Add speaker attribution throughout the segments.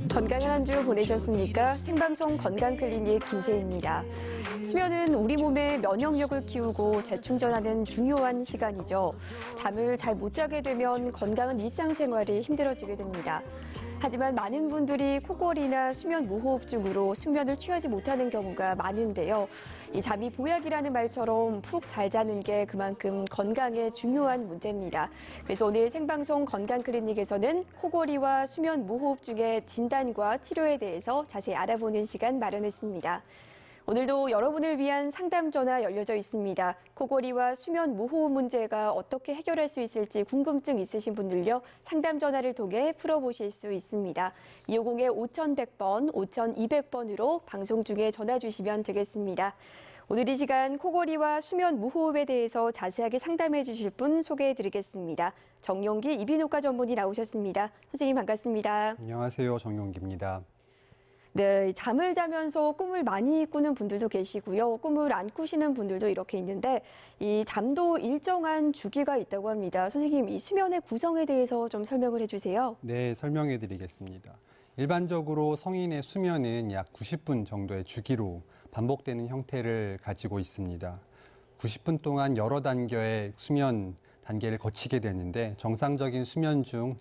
Speaker 1: 건강한 한 주 보내셨습니까? 생방송 건강클리닉 김세희입니다. 수면은 우리 몸의 면역력을 키우고 재충전하는 중요한 시간이죠. 잠을 잘 못 자게 되면 건강한 일상생활이 힘들어지게 됩니다. 하지만 많은 분들이 코골이나 수면 무호흡증으로 숙면을 취하지 못하는 경우가 많은데요. 이 잠이 보약이라는 말처럼 푹 잘 자는 게 그만큼 건강에 중요한 문제입니다. 그래서 오늘 생방송 건강클리닉에서는 코골이와 수면 무호흡증의 진단과 치료에 대해서 자세히 알아보는 시간 마련했습니다. 오늘도 여러분을 위한 상담 전화 열려져 있습니다. 코골이와 수면 무호흡 문제가 어떻게 해결할 수 있을지 궁금증 있으신 분들요. 상담 전화를 통해 풀어보실 수 있습니다. 250-5100번, 5200번으로 방송 중에 전화 주시면 되겠습니다. 오늘 이 시간 코골이와 수면 무호흡에 대해서 자세하게 상담해 주실 분 소개해 드리겠습니다. 정용기 이비인후과 전문의 나오셨습니다. 선생님 반갑습니다.
Speaker 2: 안녕하세요. 정용기입니다.
Speaker 1: 네, 잠을 자면서 꿈을 많이 꾸는 분들도 계시고요. 꿈을 안 꾸시는 분들도 이렇게 있는데 이 잠도 일정한 주기가 있다고 합니다. 선생님, 이 수면의 구성에 대해서 좀 설명을 해주세요.
Speaker 2: 네, 설명해 드리겠습니다. 일반적으로 성인의 수면은 약 90분 정도의 주기로 반복되는 형태를 가지고 있습니다. 90분 동안 여러 단계의 수면 단계를 거치게 되는데 정상적인 수면 중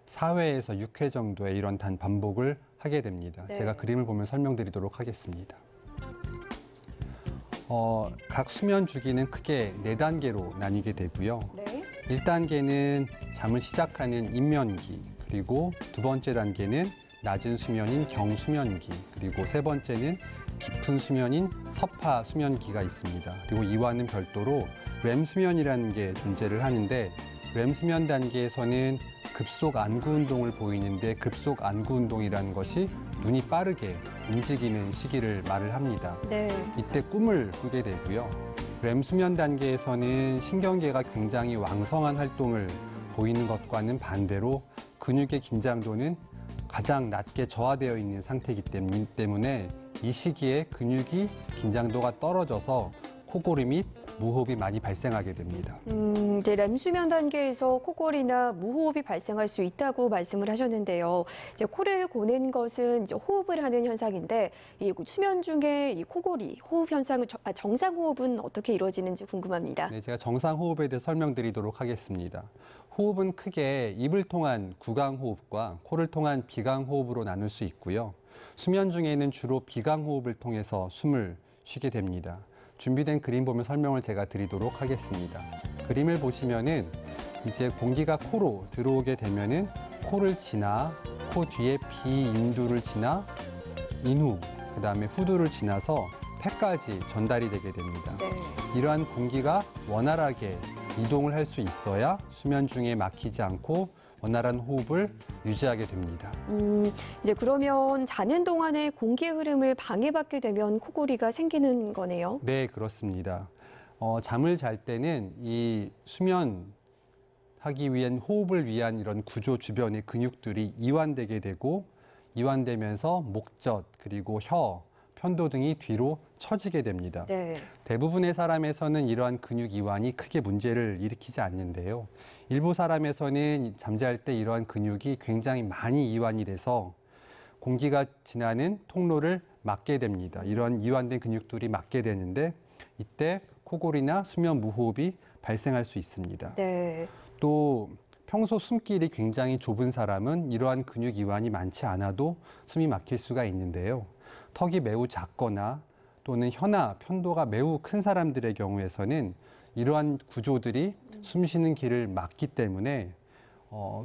Speaker 2: 4회에서 6회 정도의 이런 반복을 하게 됩니다.
Speaker 1: 네.
Speaker 2: 제가 그림을 보면 설명드리도록 하겠습니다. 각 수면 주기는 크게 4단계로 나뉘게 되고요.
Speaker 1: 네.
Speaker 2: 1단계는 잠을 시작하는 인면기, 그리고 두 번째 단계는 낮은 수면인 경수면기, 그리고 세 번째는 깊은 수면인 섭하 수면기가 있습니다. 그리고 이와는 별도로 렘 수면이라는 게 존재를 하는데 렘 수면 단계에서는 급속 안구 운동을 보이는데 급속 안구 운동이라는 것이 눈이 빠르게 움직이는 시기를 말을 합니다.
Speaker 1: 네.
Speaker 2: 이때 꿈을 꾸게 되고요. 렘 수면 단계에서는 신경계가 굉장히 왕성한 활동을 보이는 것과는 반대로 근육의 긴장도는 가장 낮게 저하되어 있는 상태이기 때문에 이 시기에 근육이 긴장도가 떨어져서 코골이 및 무호흡이 많이 발생하게 됩니다.
Speaker 1: 이제 렘 수면 단계에서 코골이나 무호흡이 발생할 수 있다고 말씀을 하셨는데요. 이제 코를 고는 것은 이제 호흡을 하는 현상인데 이 수면 중에 이 코골이 호흡 현상은 정상 호흡은 어떻게 이루어지는지 궁금합니다.
Speaker 2: 네, 제가 정상 호흡에 대해 설명드리도록 하겠습니다. 호흡은 크게 입을 통한 구강 호흡과 코를 통한 비강 호흡으로 나눌 수 있고요. 수면 중에는 주로 비강 호흡을 통해서 숨을 쉬게 됩니다. 준비된 그림 보면 설명을 제가 드리도록 하겠습니다. 그림을 보시면은 이제 공기가 코로 들어오게 되면은 코를 지나 코 뒤에 비인두를 지나 인후, 그 다음에 후두를 지나서 폐까지 전달이 되게 됩니다.
Speaker 1: 네.
Speaker 2: 이러한 공기가 원활하게 이동을 할 수 있어야 수면 중에 막히지 않고 원활한 호흡을 유지하게 됩니다.
Speaker 1: 이제 그러면 자는 동안에 공기의 흐름을 방해받게 되면 코골이가 생기는 거네요.
Speaker 2: 네, 그렇습니다. 잠을 잘 때는 이 수면하기 위한 호흡을 위한 이런 구조 주변의 근육들이 이완되게 되고 이완되면서 목젖 그리고 혀, 편도 등이 뒤로 처지게 됩니다.
Speaker 1: 네.
Speaker 2: 대부분의 사람에서는 이러한 근육 이완이 크게 문제를 일으키지 않는데요. 일부 사람에서는 잠잘 때 이러한 근육이 굉장히 많이 이완이 돼서 공기가 지나는 통로를 막게 됩니다. 이러한 이완된 근육들이 막게 되는데 이때 코골이나 수면 무호흡이 발생할 수 있습니다.
Speaker 1: 네.
Speaker 2: 또 평소 숨길이 굉장히 좁은 사람은 이러한 근육 이완이 많지 않아도 숨이 막힐 수가 있는데요. 턱이 매우 작거나 또는 혀나 편도가 매우 큰 사람들의 경우에서는 이러한 구조들이 숨쉬는 길을 막기 때문에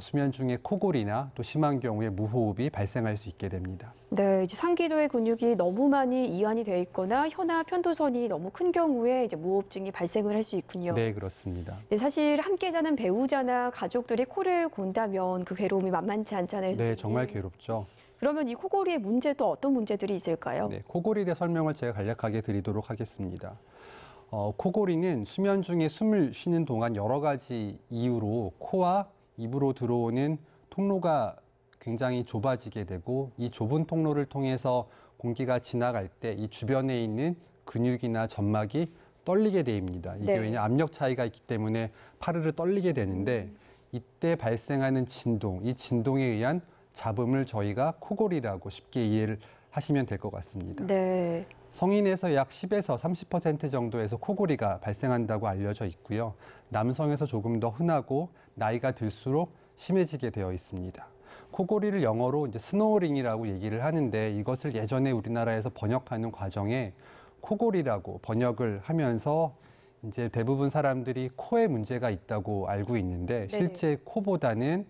Speaker 2: 수면 중에 코골이나 또 심한 경우에 무호흡이 발생할 수 있게 됩니다.
Speaker 1: 네, 이제 상기도의 근육이 너무 많이 이완이 돼 있거나 혀나 편도선이 너무 큰 경우에 이제 무호흡증이 발생을 할 수 있군요.
Speaker 2: 네, 그렇습니다.
Speaker 1: 네, 사실 함께 자는 배우자나 가족들이 코를 곤다면 그 괴로움이 만만치 않잖아요.
Speaker 2: 네, 정말 괴롭죠.
Speaker 1: 그러면 이 코골이의 문제 또 어떤 문제들이 있을까요?
Speaker 2: 네, 코골이에 대해 설명을 제가 간략하게 드리도록 하겠습니다. 코골이는 수면 중에 숨을 쉬는 동안 여러 가지 이유로 코와 입으로 들어오는 통로가 굉장히 좁아지게 되고 이 좁은 통로를 통해서 공기가 지나갈 때 이 주변에 있는 근육이나 점막이 떨리게 됩니다. 이게
Speaker 1: 네.
Speaker 2: 왜냐 압력 차이가 있기 때문에 파르르 떨리게 되는데 이때 발생하는 진동, 이 진동에 의한 잡음을 저희가 코골이라고 쉽게 이해를 하시면 될 것 같습니다.
Speaker 1: 네.
Speaker 2: 성인에서 약 10에서 30% 정도에서 코골이가 발생한다고 알려져 있고요. 남성에서 조금 더 흔하고 나이가 들수록 심해지게 되어 있습니다. 코골이를 영어로 이제 스노링이라고 얘기를 하는데 이것을 예전에 우리나라에서 번역하는 과정에 코골이라고 번역을 하면서 이제 대부분 사람들이 코에 문제가 있다고 알고 있는데 실제 코보다는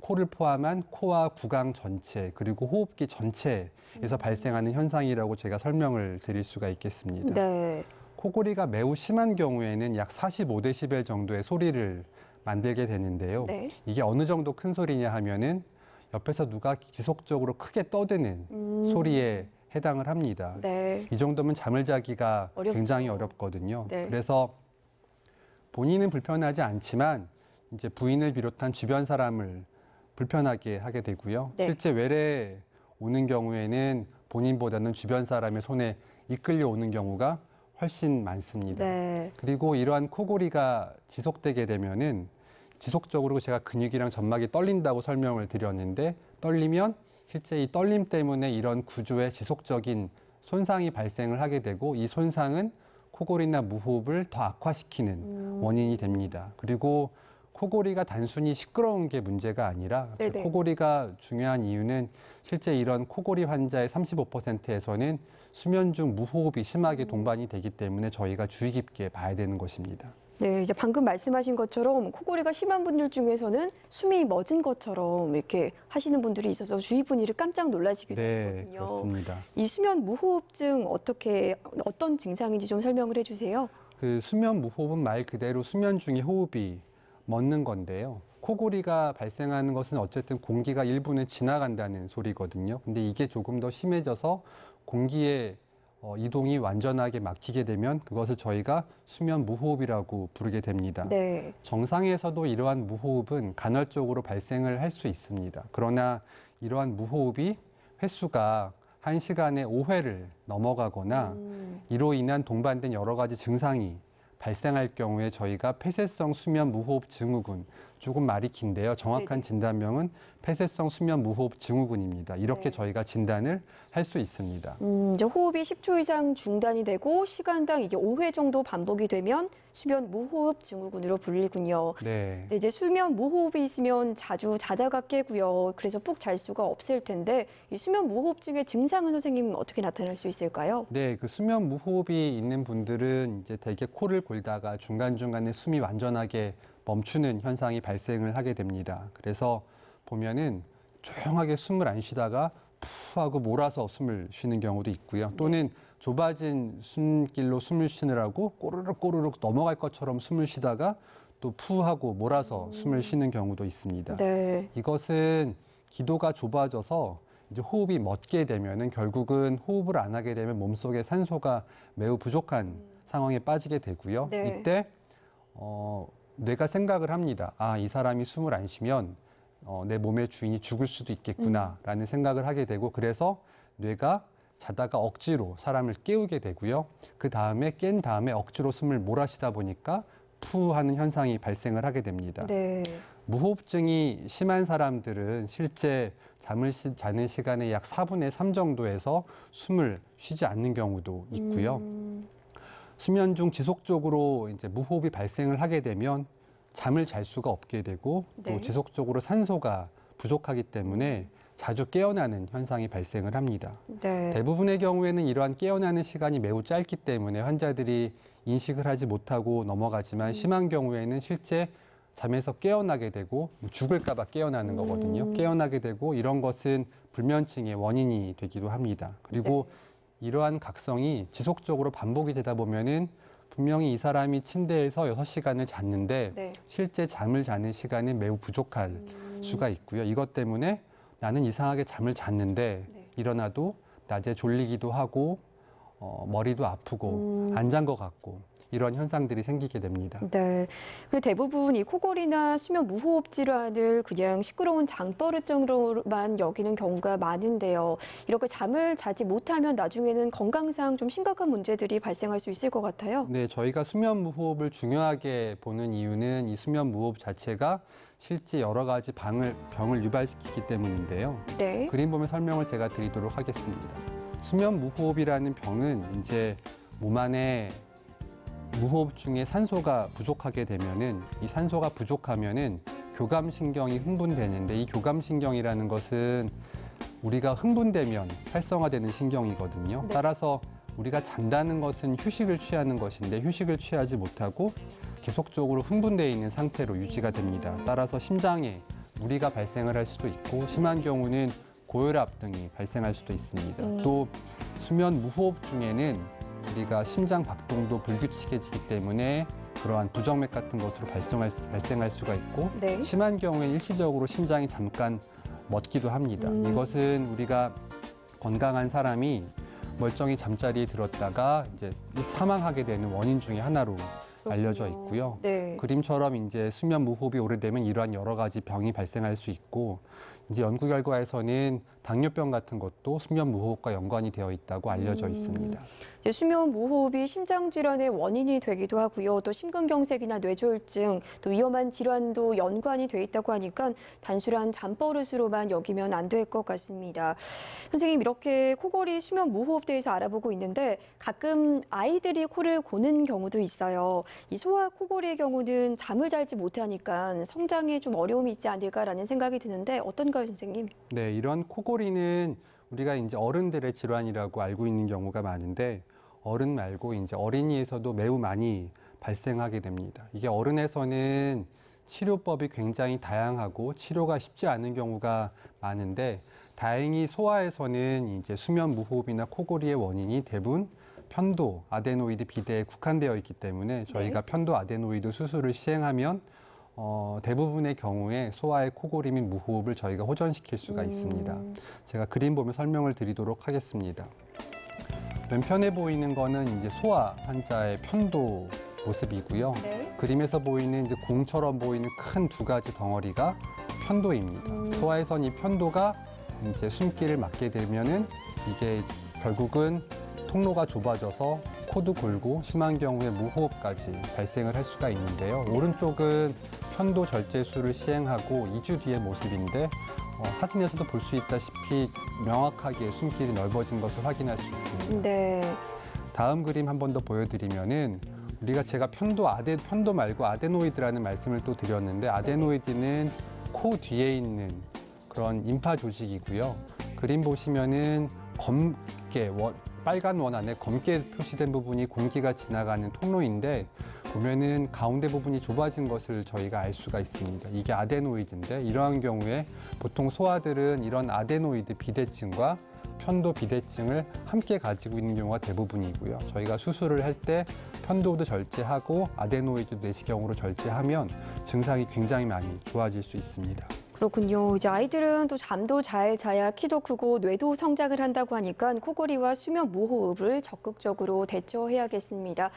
Speaker 2: 코를 포함한 코와 구강 전체 그리고 호흡기 전체에서 발생하는 현상이라고 제가 설명을 드릴 수가 있겠습니다.
Speaker 1: 네.
Speaker 2: 코골이가 매우 심한 경우에는 약 45데시벨 정도의 소리를 만들게 되는데요.
Speaker 1: 네.
Speaker 2: 이게 어느 정도 큰 소리냐 하면은 옆에서 누가 지속적으로 크게 떠드는 소리에 해당을 합니다.
Speaker 1: 네.
Speaker 2: 이 정도면 잠을 자기가
Speaker 1: 어렵죠.
Speaker 2: 굉장히 어렵거든요.
Speaker 1: 네.
Speaker 2: 그래서 본인은 불편하지 않지만 이제 부인을 비롯한 주변 사람을 불편하게 하게 되고요.
Speaker 1: 네.
Speaker 2: 실제 외래 오는 경우에는 본인보다는 주변 사람의 손에 이끌려 오는 경우가 훨씬 많습니다.
Speaker 1: 네.
Speaker 2: 그리고 이러한 코골이가 지속되게 되면은 지속적으로 제가 근육이랑 점막이 떨린다고 설명을 드렸는데 떨리면 실제 이 떨림 때문에 이런 구조에 지속적인 손상이 발생을 하게 되고 이 손상은 코골이나 무호흡을 더 악화시키는 원인이 됩니다. 그리고 코골이가 단순히 시끄러운 게 문제가 아니라
Speaker 1: 네네.
Speaker 2: 코골이가 중요한 이유는 실제 이런 코골이 환자의 35%에서는 수면 중 무호흡이 심하게 동반이 되기 때문에 저희가 주의 깊게 봐야 되는 것입니다.
Speaker 1: 네, 이제 방금 말씀하신 것처럼 코골이가 심한 분들 중에서는 숨이 멎은 것처럼 이렇게 하시는 분들이 있어서 주위 분들이 깜짝 놀라시기도
Speaker 2: 네,
Speaker 1: 하시거든요.
Speaker 2: 그렇습니다.
Speaker 1: 이 수면 무호흡증 어떤 증상인지 좀 설명을 해주세요.
Speaker 2: 그 수면 무호흡은 말 그대로 수면 중에 호흡이 멎는 건데요. 코골이가 발생하는 것은 어쨌든 공기가 일부는 지나간다는 소리거든요. 근데 이게 조금 더 심해져서 공기의 이동이 완전하게 막히게 되면 그것을 저희가 수면 무호흡이라고 부르게 됩니다.
Speaker 1: 네.
Speaker 2: 정상에서도 이러한 무호흡은 간헐적으로 발생을 할 수 있습니다. 그러나 이러한 무호흡이 횟수가 1시간에 5회를 넘어가거나 이로 인한 동반된 여러 가지 증상이 발생할 경우에 저희가 폐쇄성 수면 무호흡 증후군, 조금 말이 긴데요. 정확한
Speaker 1: 네네.
Speaker 2: 진단명은 폐쇄성 수면 무호흡 증후군입니다. 이렇게
Speaker 1: 네.
Speaker 2: 저희가 진단을 할 수 있습니다.
Speaker 1: 이제 호흡이 10초 이상 중단이 되고 시간당 이게 5회 정도 반복이 되면 수면 무호흡 증후군으로 불리군요.
Speaker 2: 네.
Speaker 1: 네, 이제 수면 무호흡이 있으면 자주 자다가 깨고요. 그래서 푹 잘 수가 없을 텐데 이 수면 무호흡증의 증상은 선생님 어떻게 나타날 수 있을까요?
Speaker 2: 네, 그 수면 무호흡이 있는 분들은 이제 대개 코를 골다가 중간중간에 숨이 완전하게 멈추는 현상이 발생을 하게 됩니다. 그래서 보면은 조용하게 숨을 안 쉬다가 푸 하고 몰아서 숨을 쉬는 경우도 있고요. 또는 좁아진 숨길로 숨을 쉬느라고 꼬르륵 꼬르륵 넘어갈 것처럼 숨을 쉬다가 또 푸 하고 몰아서 숨을 쉬는 경우도 있습니다.
Speaker 1: 네.
Speaker 2: 이것은 기도가 좁아져서 이제 호흡이 멎게 되면은 결국은 호흡을 안 하게 되면 몸속에 산소가 매우 부족한 상황에 빠지게 되고요.
Speaker 1: 네.
Speaker 2: 이때 뇌가 생각을 합니다. 아, 이 사람이 숨을 안 쉬면 내 몸의 주인이 죽을 수도 있겠구나라는 생각을 하게 되고 그래서 뇌가 자다가 억지로 사람을 깨우게 되고요. 그 다음에 깬 다음에 억지로 숨을 몰아쉬다 보니까 푸 하는 현상이 발생을 하게 됩니다.
Speaker 1: 네.
Speaker 2: 무호흡증이 심한 사람들은 실제 잠을 자는 시간의 약 4분의 3 정도에서 숨을 쉬지 않는 경우도 있고요. 수면 중 지속적으로 이제 무호흡이 발생을 하게 되면 잠을 잘 수가 없게 되고 또
Speaker 1: 네.
Speaker 2: 지속적으로 산소가 부족하기 때문에 자주 깨어나는 현상이 발생을 합니다.
Speaker 1: 네.
Speaker 2: 대부분의 경우에는 이러한 깨어나는 시간이 매우 짧기 때문에 환자들이 인식을 하지 못하고 넘어가지만 심한 경우에는 실제 잠에서 깨어나게 되고 죽을까 봐 깨어나는 거거든요. 깨어나게 되고 이런 것은 불면증의 원인이 되기도 합니다. 그리고 이러한 각성이 지속적으로 반복이 되다 보면은 분명히 이 사람이 침대에서 6시간을 잤는데
Speaker 1: 네.
Speaker 2: 실제 잠을 자는 시간은 매우 부족할 수가 있고요. 이것 때문에 나는 이상하게 잠을 잤는데
Speaker 1: 네.
Speaker 2: 일어나도 낮에 졸리기도 하고 머리도 아프고 안 잔 것 같고 이런 현상들이 생기게 됩니다.
Speaker 1: 네. 그 대부분 이 코골이나 수면 무호흡 질환을 그냥 시끄러운 장버릇 정도로만 여기는 경우가 많은데요. 이렇게 잠을 자지 못하면 나중에는 건강상 좀 심각한 문제들이 발생할 수 있을 것 같아요.
Speaker 2: 네, 저희가 수면 무호흡을 중요하게 보는 이유는 이 수면 무호흡 자체가 실제 여러 가지 병을 유발시키기 때문인데요.
Speaker 1: 네.
Speaker 2: 그림 보면 설명을 제가 드리도록 하겠습니다. 수면 무호흡이라는 병은 이제 몸 안에 무호흡 중에 산소가 부족하게 되면은 이 산소가 부족하면은 교감신경이 흥분되는데 이 교감신경이라는 것은 우리가 흥분되면 활성화되는 신경이거든요.
Speaker 1: 네.
Speaker 2: 따라서 우리가 잔다는 것은 휴식을 취하는 것인데 휴식을 취하지 못하고 계속적으로 흥분되어 있는 상태로 유지가 됩니다. 따라서 심장에 무리가 발생을 할 수도 있고 심한 경우는 고혈압 등이 발생할 수도 있습니다. 또 수면 무호흡 중에는 우리가 심장 박동도 불규칙해지기 때문에 그러한 부정맥 같은 것으로 발생할 수가 있고
Speaker 1: 네.
Speaker 2: 심한 경우에는 일시적으로 심장이 잠깐 멎기도 합니다. 이것은 우리가 건강한 사람이 멀쩡히 잠자리에 들었다가 이제 사망하게 되는 원인 중에 하나로 알려져 있고요.
Speaker 1: 네.
Speaker 2: 그림처럼 이제 수면 무호흡이 오래되면 이러한 여러 가지 병이 발생할 수 있고 이제 연구 결과에서는 당뇨병 같은 것도 수면 무호흡과 연관이 되어 있다고 알려져 있습니다.
Speaker 1: 이제 수면 무호흡이 심장 질환의 원인이 되기도 하고요. 또 심근경색이나 뇌졸중, 또 위험한 질환도 연관이 돼 있다고 하니까 단순한 잠버릇으로만 여기면 안 될 것 같습니다. 선생님, 이렇게 코골이 수면 무호흡 대해서 알아보고 있는데 가끔 아이들이 코를 고는 경우도 있어요. 이 소아 코골이의 경우는 잠을 잘지 못하니까 성장에 좀 어려움이 있지 않을까라는 생각이 드는데 어떤가요, 선생님?
Speaker 2: 네, 이런 코골이는 우리가 이제 어른들의 질환이라고 알고 있는 경우가 많은데 어른 말고 이제 어린이에서도 매우 많이 발생하게 됩니다. 이게 어른에서는 치료법이 굉장히 다양하고 치료가 쉽지 않은 경우가 많은데 다행히 소아에서는 이제 수면 무호흡이나 코골이의 원인이 대부분 편도 아데노이드 비대에 국한되어 있기 때문에 저희가 편도 아데노이드 수술을 시행하면 대부분의 경우에 소아의 코골이 및 무호흡을 저희가 호전시킬 수가 있습니다. 제가 그림 보면 설명을 드리도록 하겠습니다. 왼편에 보이는 거는 이제 소아 환자의 편도 모습이고요.
Speaker 1: 네.
Speaker 2: 그림에서 보이는 이제 공처럼 보이는 큰 두 가지 덩어리가 편도입니다. 소아에선 이 편도가 이제 숨기를 막게 되면은 이게 결국은 통로가 좁아져서 코도 골고 심한 경우에 무호흡까지 발생을 할 수가 있는데요. 오른쪽은 편도 절제술을 시행하고 2주 뒤의 모습인데 사진에서도 볼 수 있다시피 명확하게 숨길이 넓어진 것을 확인할 수 있습니다.
Speaker 1: 네.
Speaker 2: 다음 그림 한 번 더 보여드리면은 제가 편도 말고 아데노이드라는 말씀을 또 드렸는데 아데노이드는 코 뒤에 있는 그런 임파 조직이고요. 그림 보시면은 검게 빨간 원 안에 검게 표시된 부분이 공기가 지나가는 통로인데 보면은 가운데 부분이 좁아진 것을 저희가 알 수가 있습니다. 이게 아데노이드인데 이러한 경우에 보통 소아들은 이런 아데노이드 비대증과 편도 비대증을 함께 가지고 있는 경우가 대부분이고요. 저희가 수술을 할 때 편도도 절제하고 아데노이드 내시경으로 절제하면 증상이 굉장히 많이 좋아질 수 있습니다.
Speaker 1: 그렇군요. 이제 아이들은 또 잠도 잘 자야 키도 크고 뇌도 성장을 한다고 하니까 코골이와 수면 무호흡을 적극적으로 대처해야겠습니다.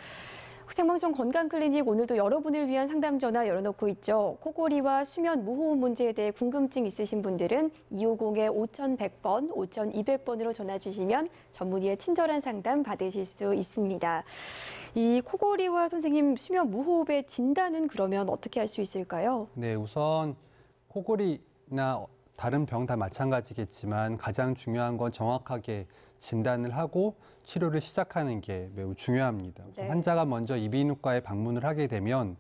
Speaker 1: 생방송 건강클리닉 오늘도 여러분을 위한 상담 전화 열어놓고 있죠. 코골이와 수면 무호흡 문제에 대해 궁금증 있으신 분들은 250-5100번, 5200번으로 전화 주시면 전문의의 친절한 상담 받으실 수 있습니다. 이 코골이와 선생님 수면 무호흡의 진단은 그러면 어떻게 할 수 있을까요?
Speaker 2: 네, 우선 코골이나 다른 병 다 마찬가지겠지만 가장 중요한 건 정확하게 진단을 하고 치료를 시작하는 게 매우 중요합니다.
Speaker 1: 네.
Speaker 2: 환자가 먼저 이비인후과에 방문을 하게 되면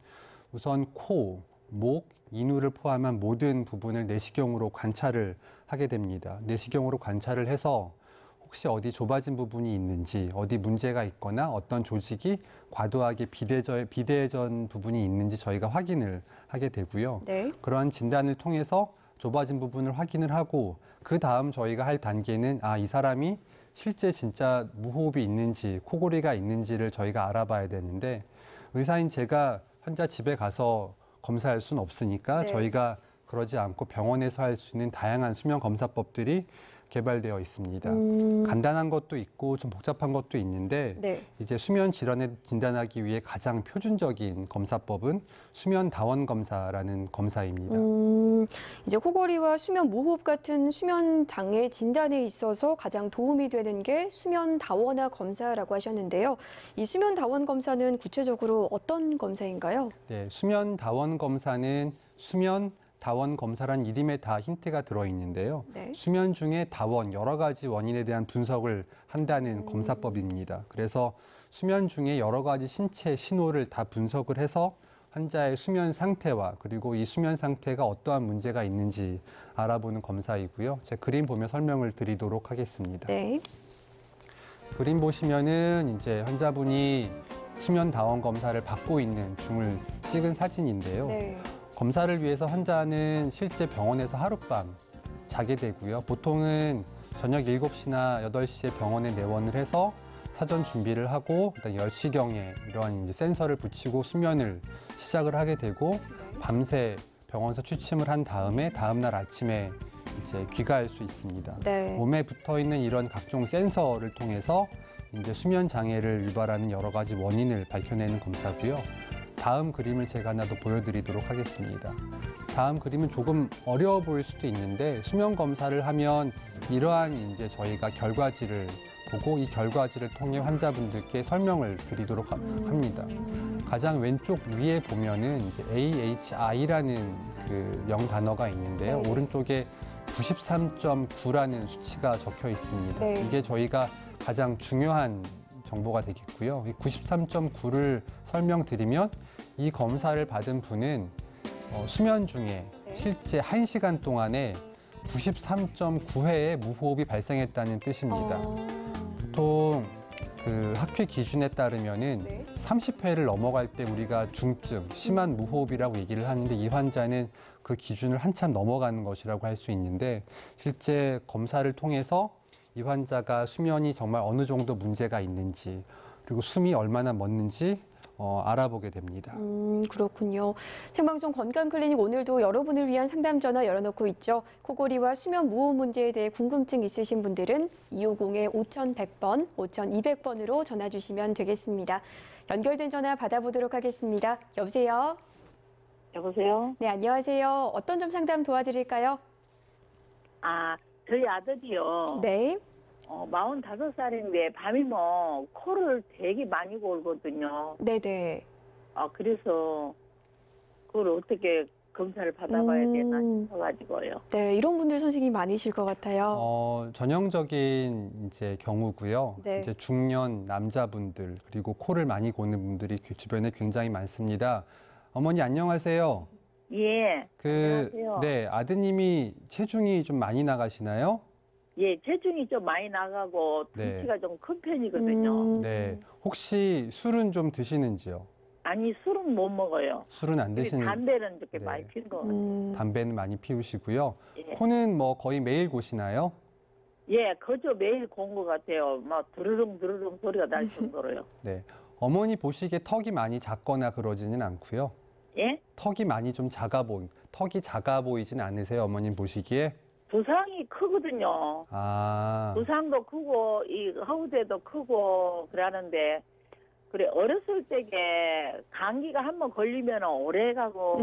Speaker 2: 우선 코, 목, 인후를 포함한 모든 부분을 내시경으로 관찰을 하게 됩니다. 내시경으로 관찰을 해서 혹시 어디 좁아진 부분이 있는지, 어디 문제가 있거나 어떤 조직이 과도하게 비대해진 부분이 있는지 저희가 확인을 하게 되고요.
Speaker 1: 네.
Speaker 2: 그러한 진단을 통해서 좁아진 부분을 확인을 하고 그 다음 저희가 할 단계는 이 사람이 실제 진짜 무호흡이 있는지 코골이가 있는지를 저희가 알아봐야 되는데 의사인 제가 환자 집에 가서 검사할 수는 없으니까
Speaker 1: 네.
Speaker 2: 저희가 그러지 않고 병원에서 할 수 있는 다양한 수면 검사법들이 개발되어 있습니다.
Speaker 1: 음.
Speaker 2: 간단한 것도 있고 좀 복잡한 것도 있는데
Speaker 1: 네.
Speaker 2: 이제 수면 질환을 진단하기 위해 가장 표준적인 검사법은 수면 다원 검사라는 검사입니다.
Speaker 1: 이제 코골이와 수면 무호흡 같은 수면 장애 진단에 있어서 가장 도움이 되는 게 수면 다원화 검사라고 하셨는데요. 이 수면 다원 검사는 구체적으로 어떤 검사인가요?
Speaker 2: 네, 수면 다원 검사는 수면 다원 검사란 이름에 다 힌트가 들어있는데요.
Speaker 1: 네.
Speaker 2: 수면 중에 다원, 여러 가지 원인에 대한 분석을 한다는 검사법입니다. 그래서 수면 중에 여러 가지 신체 신호를 다 분석을 해서 환자의 수면 상태와 그리고 이 수면 상태가 어떠한 문제가 있는지 알아보는 검사이고요. 제 그림 보며 설명을 드리도록 하겠습니다.
Speaker 1: 네.
Speaker 2: 그림 보시면은 이제 환자분이 수면 다원 검사를 받고 있는 중을 찍은 사진인데요.
Speaker 1: 네.
Speaker 2: 검사를 위해서 환자는 실제 병원에서 하룻밤 자게 되고요. 보통은 저녁 7시나 8시에 병원에 내원을 해서 사전 준비를 하고 일단 10시경에 이러한 이제 센서를 붙이고 수면을 시작을 하게 되고 밤새 병원에서 취침을 한 다음에 다음날 아침에 이제 귀가할 수 있습니다.
Speaker 1: 네.
Speaker 2: 몸에 붙어 있는 이런 각종 센서를 통해서 이제 수면 장애를 유발하는 여러 가지 원인을 밝혀내는 검사고요. 다음 그림을 제가 하나 더 보여드리도록 하겠습니다. 다음 그림은 조금 어려워 보일 수도 있는데 수면 검사를 하면 이러한 이제 저희가 결과지를 보고 이 결과지를 통해 환자분들께 설명을 드리도록 합니다. 가장 왼쪽 위에 보면은 이제 AHI라는 그 명단어가 있는데요.
Speaker 1: 네.
Speaker 2: 오른쪽에 93.9라는 수치가 적혀 있습니다.
Speaker 1: 네.
Speaker 2: 이게 저희가 가장 중요한 정보가 되겠고요. 이 93.9를 설명드리면 이 검사를 받은 분은 수면 중에
Speaker 1: 네.
Speaker 2: 실제 1시간 동안에 93.9회의 무호흡이 발생했다는 뜻입니다. 보통 그 학회 기준에 따르면은
Speaker 1: 네.
Speaker 2: 30회를 넘어갈 때 우리가 중증, 심한 무호흡이라고 얘기를 하는데 이 환자는 그 기준을 한참 넘어가는 것이라고 할 수 있는데 실제 검사를 통해서 이 환자가 수면이 정말 어느 정도 문제가 있는지 그리고 숨이 얼마나 멎는지 알아보게 됩니다.
Speaker 1: 그렇군요. 생방송 건강클리닉 오늘도 여러분을 위한 상담 전화 열어놓고 있죠. 코골이와 수면 무호흡 문제에 대해 궁금증 있으신 분들은 250-5100번, 5200번으로 전화 주시면 되겠습니다. 연결된 전화 받아보도록 하겠습니다. 여보세요?
Speaker 3: 여보세요?
Speaker 1: 네, 안녕하세요. 어떤 점 상담 도와드릴까요?
Speaker 3: 아, 저희 아들이요.
Speaker 1: 네.
Speaker 3: 45살인데 밤이면 코를 되게 많이 골거든요.
Speaker 1: 네네.
Speaker 3: 그래서 그걸 어떻게 검사를 받아봐야 되나 싶어가지고요.
Speaker 1: 네, 이런 분들 선생님 많으실 것 같아요.
Speaker 2: 전형적인 이제 경우고요.
Speaker 1: 네.
Speaker 2: 이제 중년 남자분들 그리고 코를 많이 고는 분들이 주변에 굉장히 많습니다. 어머니 안녕하세요.
Speaker 3: 예.
Speaker 2: 그,
Speaker 3: 안녕하세요.
Speaker 2: 네, 아드님이 체중이 좀 많이 나가시나요?
Speaker 3: 예, 체중이 좀 많이 나가고
Speaker 2: 네.
Speaker 3: 덩치가 좀 큰 편이거든요.
Speaker 2: 네. 혹시 술은 좀 드시는지요?
Speaker 3: 아니, 술은 못 먹어요.
Speaker 2: 술은 안
Speaker 3: 근데
Speaker 2: 드시는,
Speaker 3: 담배는 이렇게
Speaker 2: 네.
Speaker 3: 많이 피는 거 같아요.
Speaker 2: 담배는 많이 피우시고요.
Speaker 3: 예.
Speaker 2: 코는 뭐 거의 매일 고시나요?
Speaker 3: 예, 그저 매일 본 것 같아요. 막 드르릉 소리가 날 정도로요.
Speaker 2: 네. 어머니 보시기에 턱이 많이 작거나 그러지는 않고요.
Speaker 3: 예?
Speaker 2: 턱이 많이 좀 턱이 작아 보이진 않으세요, 어머님 보시기에?
Speaker 3: 두상이 크거든요.
Speaker 2: 아,
Speaker 3: 두상도 크고 이 허우대도 크고 그러는데 그래 어렸을 때게 감기가 한번 걸리면 오래 가고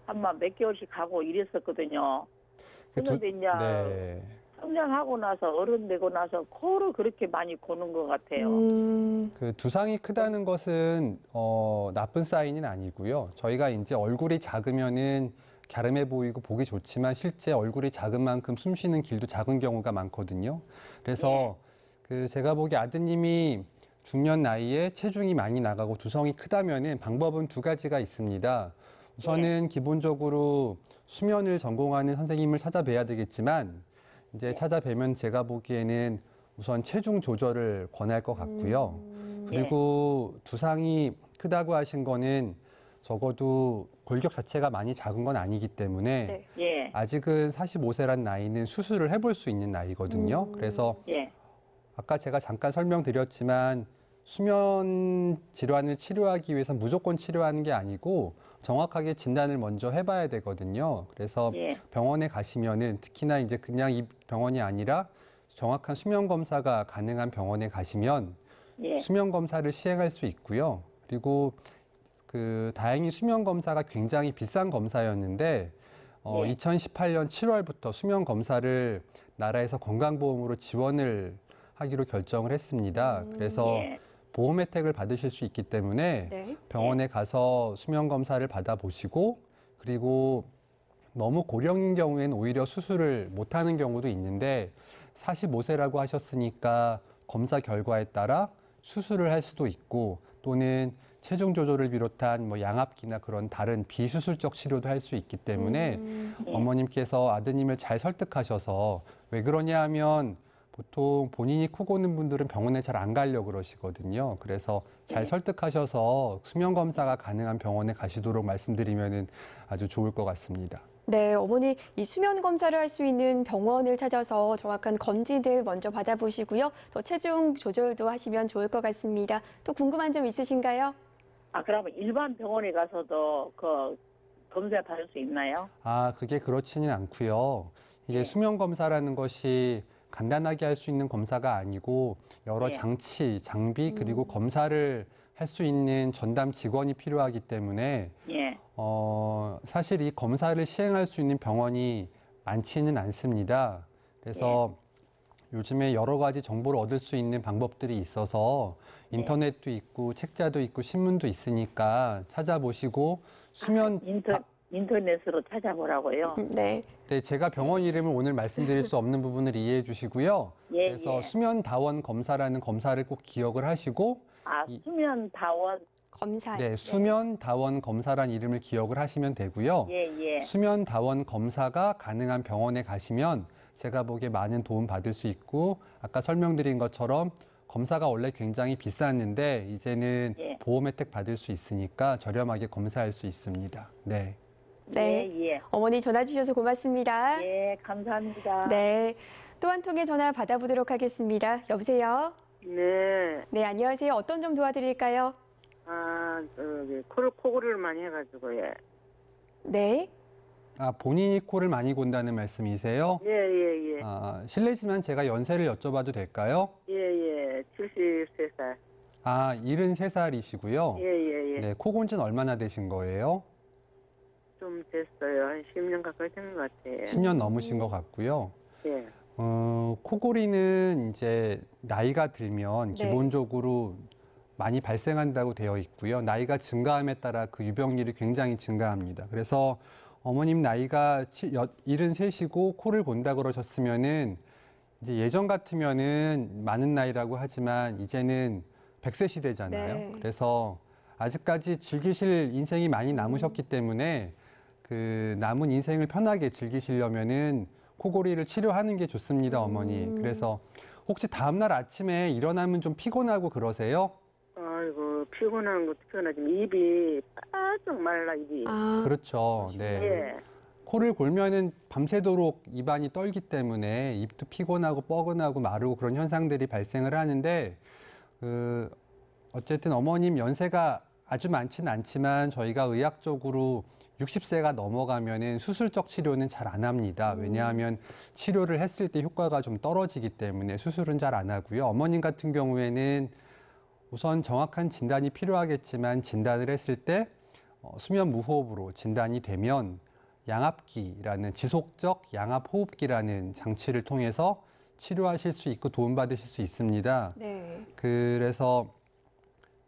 Speaker 3: 한번 몇 개월씩 가고 이랬었거든요. 그런데 이제
Speaker 2: 네.
Speaker 3: 성장하고 나서 어른 되고 나서 코를 그렇게 많이 고는 것 같아요.
Speaker 2: 그 두상이 크다는 것은 나쁜 사인은 아니고요. 저희가 이제 얼굴이 작으면은 갸름해 보이고 보기 좋지만 실제 얼굴이 작은 만큼 숨 쉬는 길도 작은 경우가 많거든요. 그래서 그 제가 보기에 아드님이 중년 나이에 체중이 많이 나가고 두성이 크다면은 방법은 두 가지가 있습니다. 우선은 기본적으로 수면을 전공하는 선생님을 찾아뵈야 되겠지만 이제 찾아뵈면 제가 보기에는 우선 체중 조절을 권할 것 같고요. 그리고 두상이 크다고 하신 거는 적어도 골격 자체가 많이 작은 건 아니기 때문에
Speaker 1: 네.
Speaker 3: 예,
Speaker 2: 아직은 45세란 나이는 수술을 해볼 수 있는 나이거든요. 그래서
Speaker 3: 예,
Speaker 2: 아까 제가 잠깐 설명드렸지만 수면 질환을 치료하기 위해서 무조건 치료하는 게 아니고 정확하게 진단을 먼저 해봐야 되거든요. 그래서
Speaker 3: 예.
Speaker 2: 병원에 가시면은 특히나 이제 그냥 이 병원이 아니라 정확한 수면 검사가 가능한 병원에 가시면
Speaker 3: 예.
Speaker 2: 수면 검사를 시행할 수 있고요. 그리고 다행히 수면 검사가 굉장히 비싼 검사였는데
Speaker 3: 예.
Speaker 2: 2018년 7월부터 수면 검사를 나라에서 건강보험으로 지원을 하기로 결정을 했습니다. 그래서
Speaker 3: 예.
Speaker 2: 보험 혜택을 받으실 수 있기 때문에
Speaker 1: 네.
Speaker 2: 병원에 가서 수면 검사를 받아보시고 그리고 너무 고령인 경우에는 오히려 수술을 못하는 경우도 있는데 45세라고 하셨으니까 검사 결과에 따라 수술을 할 수도 있고 또는 체중 조절을 비롯한 뭐 양압기나 그런 다른 비수술적 치료도 할 수 있기 때문에 어머님께서 아드님을 잘 설득하셔서 왜 그러냐 하면 보통 본인이 코 고는 분들은 병원에 잘 안 가려고 그러시거든요. 그래서 잘 설득하셔서 수면 검사가 가능한 병원에 가시도록 말씀드리면 아주 좋을 것 같습니다.
Speaker 1: 네, 어머니 이 수면 검사를 할 수 있는 병원을 찾아서 정확한 검진을 먼저 받아보시고요. 또 체중 조절도 하시면 좋을 것 같습니다. 또 궁금한 점 있으신가요?
Speaker 3: 그러면 일반 병원에 가서도 그 검사 받을 수 있나요?
Speaker 2: 그게 그렇지는 않고요. 이게 수면 검사라는 것이 간단하게 할 수 있는 검사가 아니고 여러
Speaker 3: 예.
Speaker 2: 장치, 장비 그리고 검사를 할 수 있는 전담 직원이 필요하기 때문에
Speaker 3: 예.
Speaker 2: 사실 이 검사를 시행할 수 있는 병원이 많지는 않습니다. 그래서 요즘에 여러 가지 정보를 얻을 수 있는 방법들이 있어서 인터넷도 있고 책자도 있고 신문도 있으니까 찾아보시고 수면
Speaker 3: 인터넷으로 찾아보라고요.
Speaker 1: 네.
Speaker 2: 네, 제가 병원 이름을 오늘 말씀드릴 수 없는 부분을 이해해 주시고요.
Speaker 3: 예,
Speaker 2: 그래서
Speaker 3: 예.
Speaker 2: 수면다원 검사라는 검사를 꼭 기억을 하시고
Speaker 3: 수면다원.
Speaker 1: 검사.
Speaker 2: 네, 수면다원 검사란 이름을 기억을 하시면 되고요.
Speaker 3: 예, 예.
Speaker 2: 수면다원 검사가 가능한 병원에 가시면 제가 보기에 많은 도움 받을 수 있고 아까 설명드린 것처럼 검사가 원래 굉장히 비쌌는데 이제는
Speaker 3: 예.
Speaker 2: 보험 혜택 받을 수 있으니까 저렴하게 검사할 수 있습니다. 네.
Speaker 1: 네.
Speaker 3: 예, 예.
Speaker 1: 어머니 전화 주셔서 고맙습니다.
Speaker 3: 예, 감사합니다.
Speaker 1: 네. 또 한 통의 전화 받아보도록 하겠습니다. 여보세요?
Speaker 4: 네.
Speaker 1: 네, 안녕하세요. 어떤 점 도와드릴까요?
Speaker 4: 코골이를 많이 해가지고, 예.
Speaker 1: 네.
Speaker 2: 본인이 코를 많이 곤다는 말씀이세요?
Speaker 4: 예.
Speaker 2: 실례지만 제가 연세를 여쭤봐도 될까요?
Speaker 4: 예. 73살.
Speaker 2: 73살이시고요.
Speaker 4: 예.
Speaker 2: 네, 코 곤 지는 얼마나 되신 거예요?
Speaker 4: 좀 됐어요. 한 10년 가까이 된 것 같아요.
Speaker 2: 10년 넘으신 것 같고요.
Speaker 4: 예.
Speaker 2: 코골이는 이제 나이가 들면
Speaker 1: 네.
Speaker 2: 기본적으로 많이 발생한다고 되어 있고요. 나이가 증가함에 따라 그 유병률이 굉장히 증가합니다. 그래서 어머님 나이가 73이고 코를 곤다 그러셨으면은 이제 예전 같으면은 많은 나이라고 하지만 이제는 100세 시대잖아요.
Speaker 1: 네.
Speaker 2: 그래서 아직까지 즐기실 인생이 많이 남으셨기 때문에 그 남은 인생을 편하게 즐기시려면은 코골이를 치료하는 게 좋습니다, 어머니. 그래서 혹시 다음날 아침에 일어나면 좀 피곤하고 그러세요?
Speaker 4: 아이고, 피곤한 것도 피곤하지만 입이 바짝 말라, 입이.
Speaker 2: 그렇죠. 네.
Speaker 4: 예.
Speaker 2: 코를 골면은 밤새도록 입안이 떨기 때문에 입도 피곤하고 뻐근하고 마르고 그런 현상들이 발생을 하는데 어쨌든 어머님 연세가 아주 많지는 않지만 저희가 의학적으로 60세가 넘어가면은 수술적 치료는 잘 안 합니다. 왜냐하면 치료를 했을 때 효과가 좀 떨어지기 때문에 수술은 잘 안 하고요. 어머님 같은 경우에는 우선 정확한 진단이 필요하겠지만 진단을 했을 때 수면 무호흡으로 진단이 되면 양압기라는 지속적 양압호흡기라는 장치를 통해서 치료하실 수 있고 도움받으실 수 있습니다.
Speaker 1: 네.
Speaker 2: 그래서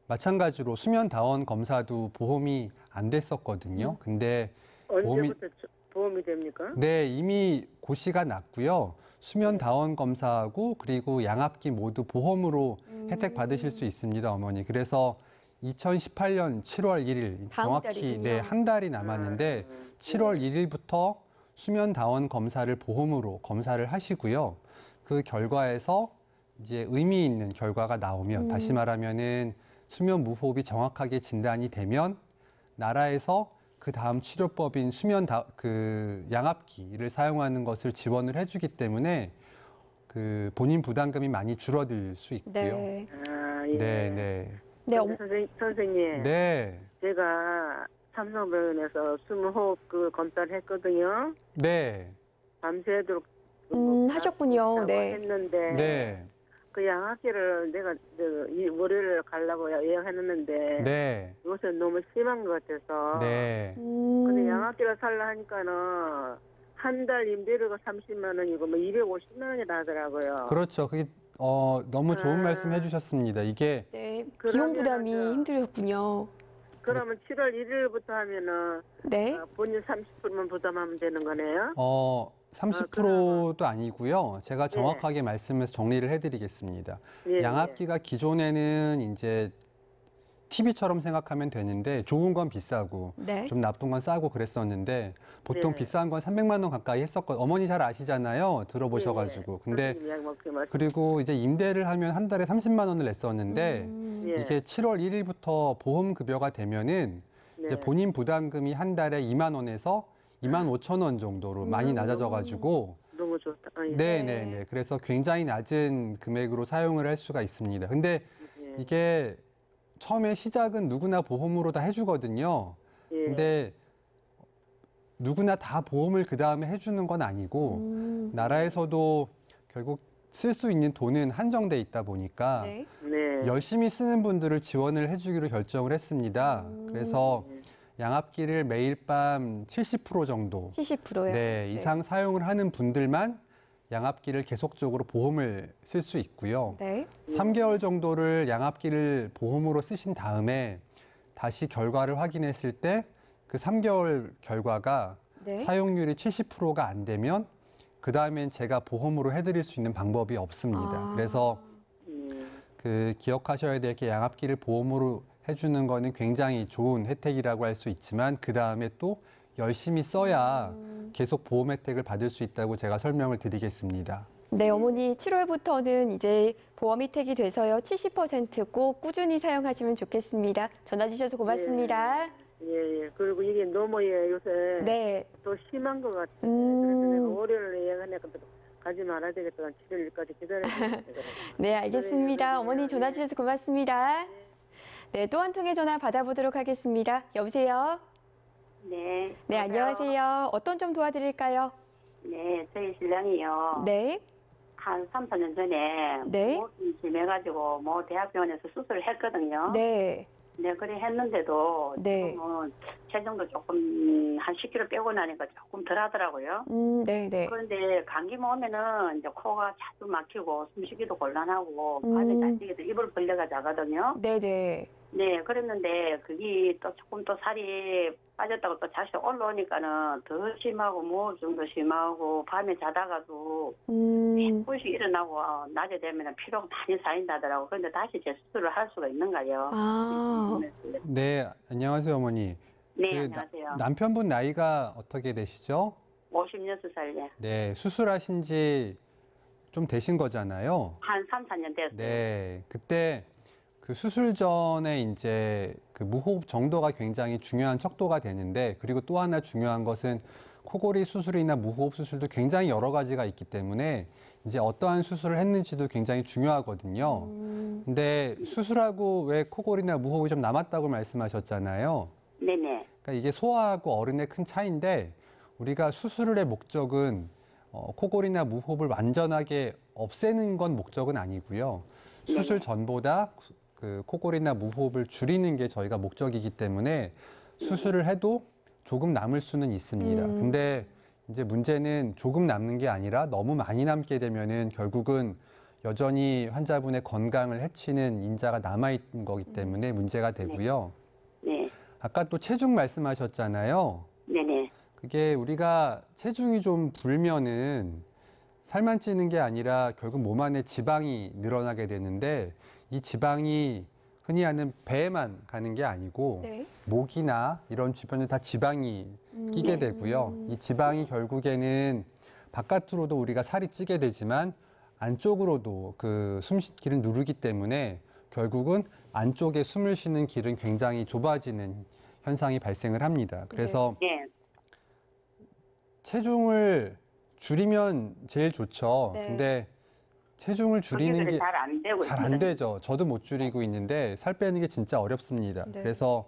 Speaker 2: 마찬가지로 수면다원 검사도 보험이 안 됐었거든요. 근데
Speaker 4: 언제부터 보험이 됩니까?
Speaker 2: 네, 이미 고시가 났고요. 수면다원 검사하고 그리고 양압기 모두 보험으로 혜택 받으실 수 있습니다, 어머니. 그래서 2018년 7월 1일
Speaker 1: 다음
Speaker 2: 정확히
Speaker 1: 달이군요.
Speaker 2: 네, 한 달이 남았는데 7월 1일부터 수면다원 검사를 보험으로 검사를 하시고요. 그 결과에서 이제 의미 있는 결과가 나오면 다시 말하면은 수면 무호흡이 정확하게 진단이 되면 나라에서 그 다음 치료법인 양압기를 사용하는 것을 지원을 해주기 때문에 그 본인 부담금이 많이 줄어들 수 있고요.
Speaker 1: 네.
Speaker 4: 예.
Speaker 2: 네, 네.
Speaker 1: 네,
Speaker 4: 선생님.
Speaker 2: 네.
Speaker 4: 제가 삼성병원에서 숨호흡 검사를 했거든요.
Speaker 2: 네.
Speaker 4: 밤새도록
Speaker 1: 하셨군요. 네.
Speaker 4: 했는데
Speaker 2: 네.
Speaker 4: 그 양압기를 내가 이 월요일에 가려고 예약했는데
Speaker 2: 네.
Speaker 4: 요새 너무 심한 것 같아서.
Speaker 2: 네.
Speaker 4: 근데 양압기를 살라 하니까는 한 달 임대료가 30만 원이고 뭐 250만 원이라 하더라고요.
Speaker 2: 그렇죠. 그게 너무 좋은
Speaker 4: 아.
Speaker 2: 말씀 해주셨습니다. 이게
Speaker 1: 네, 비용
Speaker 4: 그러면은
Speaker 1: 부담이 힘드셨군요.
Speaker 4: 그러면 7월 1일부터 하면은
Speaker 1: 네.
Speaker 4: 본인 30%만 부담하면 되는 거네요?
Speaker 2: 30%도 아니고요. 제가 정확하게 말씀해서 정리를 해드리겠습니다.
Speaker 4: 예,
Speaker 2: 양압기가 기존에는 이제 TV처럼 생각하면 되는데 좋은 건 비싸고
Speaker 1: 네.
Speaker 2: 좀 나쁜 건 싸고 그랬었는데 보통
Speaker 4: 네.
Speaker 2: 비싼 건 300만 원 가까이 했었거든요. 어머니 잘 아시잖아요. 들어보셔가지고. 근데
Speaker 4: 선생님 이야기 먹지 마세요.
Speaker 2: 그리고 이제 임대를 하면 한 달에 30만 원을 냈었는데
Speaker 4: 예.
Speaker 2: 이게 7월 1일부터 보험 급여가 되면은 이제
Speaker 4: 네.
Speaker 2: 본인 부담금이 한 달에 2만 원에서 2만 5천 원 정도로 많이 낮아져가지고
Speaker 4: 너무 좋다. 아, 예.
Speaker 2: 네네네. 그래서 굉장히 낮은 금액으로 사용을 할 수가 있습니다. 근데
Speaker 4: 예.
Speaker 2: 이게 처음에 시작은 누구나 보험으로 다 해주거든요.
Speaker 4: 예.
Speaker 2: 근데 누구나 다 보험을 그 다음에 해주는 건 아니고 나라에서도 결국 쓸 수 있는 돈은 한정돼 있다 보니까
Speaker 1: 네.
Speaker 4: 네.
Speaker 2: 열심히 쓰는 분들을 지원을 해주기로 결정을 했습니다. 그래서 양압기를 매일 밤 70% 정도
Speaker 1: 70%요.
Speaker 2: 네, 이상 사용을 하는 분들만 양압기를 계속적으로 보험을 쓸 수 있고요.
Speaker 1: 네.
Speaker 2: 3개월 정도를 양압기를 보험으로 쓰신 다음에 다시 결과를 확인했을 때 그 3개월 결과가
Speaker 1: 네.
Speaker 2: 사용률이 70%가 안 되면 그 다음엔 제가 보험으로 해드릴 수 있는 방법이 없습니다.
Speaker 1: 아.
Speaker 2: 그래서 그 기억하셔야 될 게 양압기를 보험으로 해주는 거는 굉장히 좋은 혜택이라고 할 수 있지만 그 다음에 또 열심히 써야 계속 보험 혜택을 받을 수 있다고 제가 설명을 드리겠습니다.
Speaker 1: 네, 어머니 7월부터는 이제 보험 혜택이 돼서요. 70%꼭 꾸준히 사용하시면 좋겠습니다. 전화 주셔서 고맙습니다.
Speaker 4: 예, 예. 그리고 이게 너무 요새
Speaker 1: 네.
Speaker 4: 또 심한 것 같아요. 그래서 내가 월요일에 예약하니까 가지 말아야 되겠다. 7일까지 기다려야 되겠다.
Speaker 1: 네, 알겠습니다.
Speaker 4: 네,
Speaker 1: 어머니 전화 주셔서 고맙습니다. 네, 또 한 통의 전화 받아보도록 하겠습니다. 여보세요?
Speaker 5: 네.
Speaker 1: 네,
Speaker 5: 여보세요?
Speaker 1: 안녕하세요. 어떤 점 도와드릴까요?
Speaker 5: 네, 저희 신랑이요.
Speaker 1: 네.
Speaker 5: 한 3, 4년 전에
Speaker 1: 네.
Speaker 5: 목이 심해가지고 뭐 대학병원에서 수술을 했거든요.
Speaker 1: 네.
Speaker 5: 네, 그래 했는데도
Speaker 1: 네.
Speaker 5: 지금은 체중도 조금 한 10kg 빼고 나니까 조금 덜 하더라고요.
Speaker 1: 네, 네.
Speaker 5: 그런데 감기만 오면은 이제 코가 자주 막히고 숨쉬기도 곤란하고 밤에 잘 때도 입을 벌려가 자거든요.
Speaker 1: 네, 네.
Speaker 5: 네, 그랬는데 그게 또 조금 또 살이 빠졌다고 또 다시 올라오니까는 더 심하고 우울증도 심하고 밤에 자다가도 꿀씩 일어나고 낮에 되면 피로가 많이 쌓인다더라고. 그런데 다시 재수술을 할 수가 있는가요?
Speaker 1: 아.
Speaker 2: 네, 안녕하세요, 어머니.
Speaker 5: 네,
Speaker 2: 그
Speaker 5: 안녕하세요.
Speaker 2: 남편분 나이가 어떻게 되시죠?
Speaker 5: 56살에
Speaker 2: 네, 수술하신 지 좀 되신 거잖아요.
Speaker 5: 한 3, 4년 됐어요.
Speaker 2: 네, 그때 그 수술 전에 이제 그 무호흡 정도가 굉장히 중요한 척도가 되는데 그리고 또 하나 중요한 것은 코골이 수술이나 무호흡 수술도 굉장히 여러 가지가 있기 때문에 이제 어떠한 수술을 했는지도 굉장히 중요하거든요. 근데 수술하고 왜 코골이나 무호흡이 좀 남았다고 말씀하셨잖아요.
Speaker 5: 네네.
Speaker 2: 그러니까 이게 소아하고 어른의 큰 차이인데 우리가 수술의 목적은 코골이나 무호흡을 완전하게 없애는 건 목적은 아니고요. 수술 전보다 그 코골이나 무호흡을 줄이는 게 저희가 목적이기 때문에 수술을 해도 조금 남을 수는 있습니다. 근데 이제 문제는 조금 남는 게 아니라 너무 많이 남게 되면은 결국은 여전히 환자분의 건강을 해치는 인자가 남아있는 거기 때문에 문제가 되고요.
Speaker 5: 네.
Speaker 2: 아까 또 체중 말씀하셨잖아요.
Speaker 5: 네네.
Speaker 2: 그게 우리가 체중이 좀 불면은 살만 찌는 게 아니라 결국 몸 안에 지방이 늘어나게 되는데 이 지방이 흔히 하는 배에만 가는 게 아니고
Speaker 1: 네.
Speaker 2: 목이나 이런 주변에 다 지방이 끼게 되고요. 이 지방이 결국에는 바깥으로도 우리가 살이 찌게 되지만 안쪽으로도 그 숨쉬는 길을 누르기 때문에 결국은 안쪽에 숨을 쉬는 길은 굉장히 좁아지는 현상이 발생을 합니다. 그래서
Speaker 5: 네.
Speaker 2: 체중을 줄이면 제일 좋죠.
Speaker 1: 네.
Speaker 2: 근데 체중을 줄이는 게
Speaker 5: 잘 안 되고
Speaker 2: 잘 안 되죠. 저도 못 줄이고 있는데 살 빼는 게 진짜 어렵습니다.
Speaker 1: 네.
Speaker 2: 그래서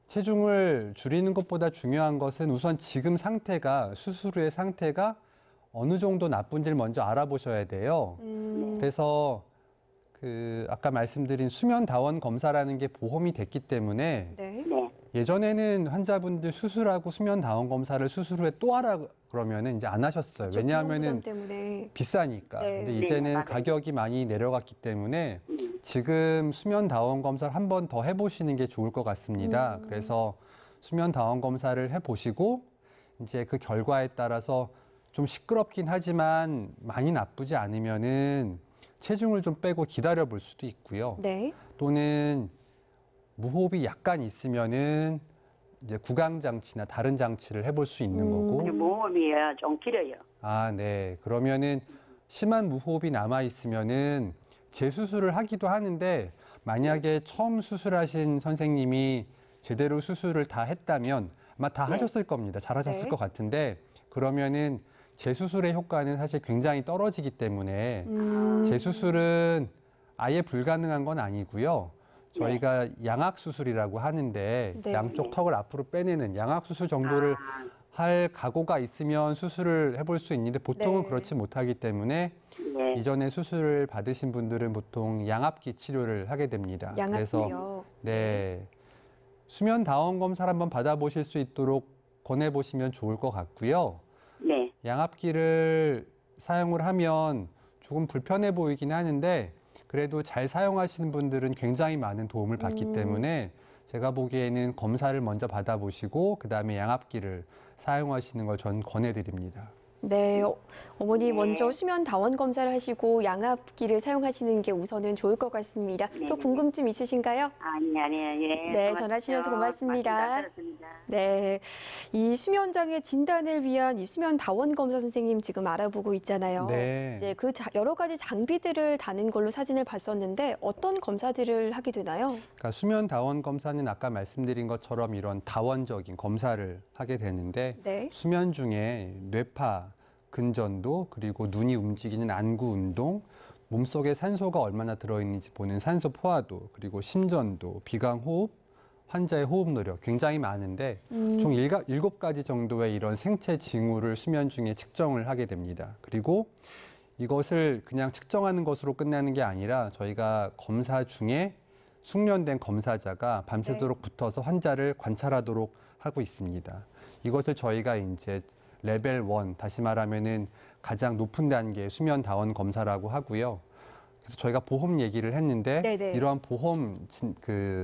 Speaker 2: 체중을 줄이는 것보다 중요한 것은 우선 지금 상태가, 수술 후의 상태가 어느 정도 나쁜지를 먼저 알아보셔야 돼요. 그래서 아까 말씀드린 수면 다원 검사라는 게 보험이 됐기 때문에
Speaker 1: 네.
Speaker 5: 네.
Speaker 2: 예전에는 환자분들 수술하고 수면 다원 검사를 수술 후에 또 하라 그러면은 이제 안 하셨어요. 왜냐하면은
Speaker 1: 부담 때문에.
Speaker 2: 비싸니까.
Speaker 1: 네.
Speaker 2: 근데
Speaker 5: 네,
Speaker 2: 이제는
Speaker 5: 맞아요.
Speaker 2: 가격이 많이 내려갔기 때문에 지금 수면 다원 검사를 한 번 더 해보시는 게 좋을 것 같습니다. 그래서 수면 다원 검사를 해보시고 이제 그 결과에 따라서 좀 시끄럽긴 하지만 많이 나쁘지 않으면은 체중을 좀 빼고 기다려 볼 수도 있고요.
Speaker 1: 네.
Speaker 2: 또는 무호흡이 약간 있으면은 이제 구강 장치나 다른 장치를 해볼 수 있는 거고.
Speaker 5: 모험이 좀 길어요.
Speaker 2: 아, 네. 그러면은 심한 무호흡이 남아 있으면은 재수술을 하기도 하는데 만약에 처음 수술하신 선생님이 제대로 수술을 다 했다면 아마 다
Speaker 5: 네.
Speaker 2: 하셨을 겁니다. 잘하셨을
Speaker 1: 네.
Speaker 2: 것 같은데 그러면은 재수술의 효과는 사실 굉장히 떨어지기 때문에 재수술은 아예 불가능한 건 아니고요. 저희가 양악수술이라고 하는데
Speaker 1: 네.
Speaker 2: 양쪽 턱을 앞으로 빼내는 양악수술 정도를 할 각오가 있으면 수술을 해볼 수 있는데 보통은
Speaker 1: 네.
Speaker 2: 그렇지 못하기 때문에
Speaker 5: 네.
Speaker 2: 이전에 수술을 받으신 분들은 보통 양압기 치료를 하게 됩니다. 그래서
Speaker 1: 양압기요.
Speaker 2: 네, 수면 다원 검사를 한번 받아보실 수 있도록 권해보시면 좋을 것 같고요.
Speaker 5: 네.
Speaker 2: 양압기를 사용을 하면 조금 불편해 보이긴 하는데 그래도 잘 사용하시는 분들은 굉장히 많은 도움을 받기 때문에 제가 보기에는 검사를 먼저 받아보시고 그다음에 양압기를 사용하시는 걸 전 권해드립니다.
Speaker 1: 네, 어머니
Speaker 5: 네.
Speaker 1: 먼저 수면 다원 검사를 하시고 양압기를 사용하시는 게 우선은 좋을 것 같습니다.
Speaker 5: 네.
Speaker 1: 또 궁금증 있으신가요?
Speaker 5: 아니에요. 예.
Speaker 1: 네,
Speaker 5: 고맙습니다.
Speaker 1: 전화 주셔서 고맙습니다.
Speaker 5: 말씀 잘 들었습니다.
Speaker 1: 네, 이 수면장애 진단을 위한 이 수면 다원 검사 선생님 지금 알아보고 있잖아요.
Speaker 2: 네.
Speaker 1: 이제 여러 가지 장비들을 다는 걸로 사진을 봤었는데 어떤 검사들을 하게 되나요?
Speaker 2: 그러니까 수면 다원 검사는 아까 말씀드린 것처럼 이런 다원적인 검사를 하게 되는데
Speaker 1: 네.
Speaker 2: 수면 중에 뇌파, 근전도 그리고 눈이 움직이는 안구 운동, 몸속에 산소가 얼마나 들어있는지 보는 산소 포화도, 그리고 심전도, 비강 호흡, 환자의 호흡 노력 굉장히 많은데 총 7가지 정도의 이런 생체 징후를 수면 중에 측정을 하게 됩니다. 그리고 이것을 그냥 측정하는 것으로 끝나는 게 아니라 저희가 검사 중에 숙련된 검사자가 밤새도록 붙어서 환자를 관찰하도록 하고 있습니다. 이것을 저희가 이제 레벨 1, 다시 말하면은 가장 높은 단계의 수면 다원 검사라고 하고요. 그래서 저희가 보험 얘기를 했는데
Speaker 1: 네네.
Speaker 2: 이러한 보험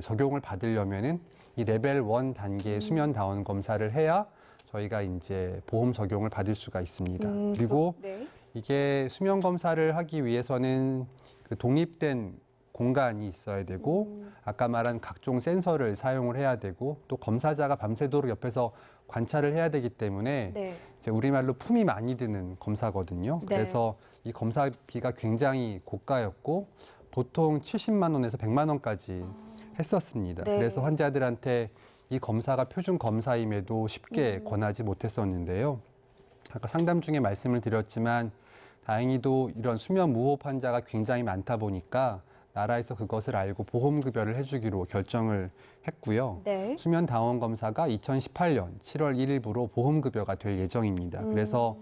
Speaker 2: 적용을 받으려면은 이 레벨 1 단계의 수면 다원 검사를 해야 저희가 이제 보험 적용을 받을 수가 있습니다. 그리고
Speaker 1: 네.
Speaker 2: 이게 수면 검사를 하기 위해서는 그 독립된 공간이 있어야 되고 아까 말한 각종 센서를 사용을 해야 되고 또 검사자가 밤새도록 옆에서 관찰을 해야 되기 때문에
Speaker 1: 네.
Speaker 2: 이제 우리말로 품이 많이 드는 검사거든요.
Speaker 1: 네.
Speaker 2: 그래서 이 검사비가 굉장히 고가였고 보통 70만 원에서 100만 원까지 했었습니다.
Speaker 1: 네.
Speaker 2: 그래서 환자들한테 이 검사가 표준 검사임에도 쉽게 권하지 못했었는데요. 아까 상담 중에 말씀을 드렸지만 다행히도 이런 수면 무호흡 환자가 굉장히 많다 보니까 나라에서 그것을 알고 보험급여를 해주기로 결정을 했고요.
Speaker 1: 네.
Speaker 2: 수면 다원 검사가 2018년 7월 1일부로 보험급여가 될 예정입니다. 그래서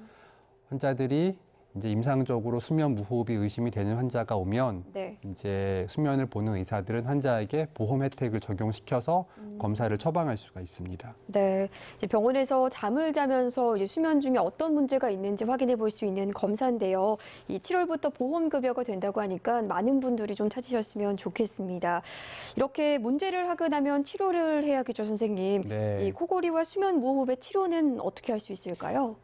Speaker 2: 환자들이 이제 임상적으로 수면 무호흡이 의심이 되는 환자가 오면
Speaker 1: 네.
Speaker 2: 이제 수면을 보는 의사들은 환자에게 보험 혜택을 적용시켜서 검사를 처방할 수가 있습니다.
Speaker 1: 네, 이제 병원에서 잠을 자면서 이제 수면 중에 어떤 문제가 있는지 확인해 볼 수 있는 검사인데요. 이 7월부터 보험급여가 된다고 하니까 많은 분들이 좀 찾으셨으면 좋겠습니다. 이렇게 문제를 하고 나면 치료를 해야겠죠, 선생님.
Speaker 2: 네.
Speaker 1: 이 코골이와 수면 무호흡의 치료는 어떻게 할 수 있을까요?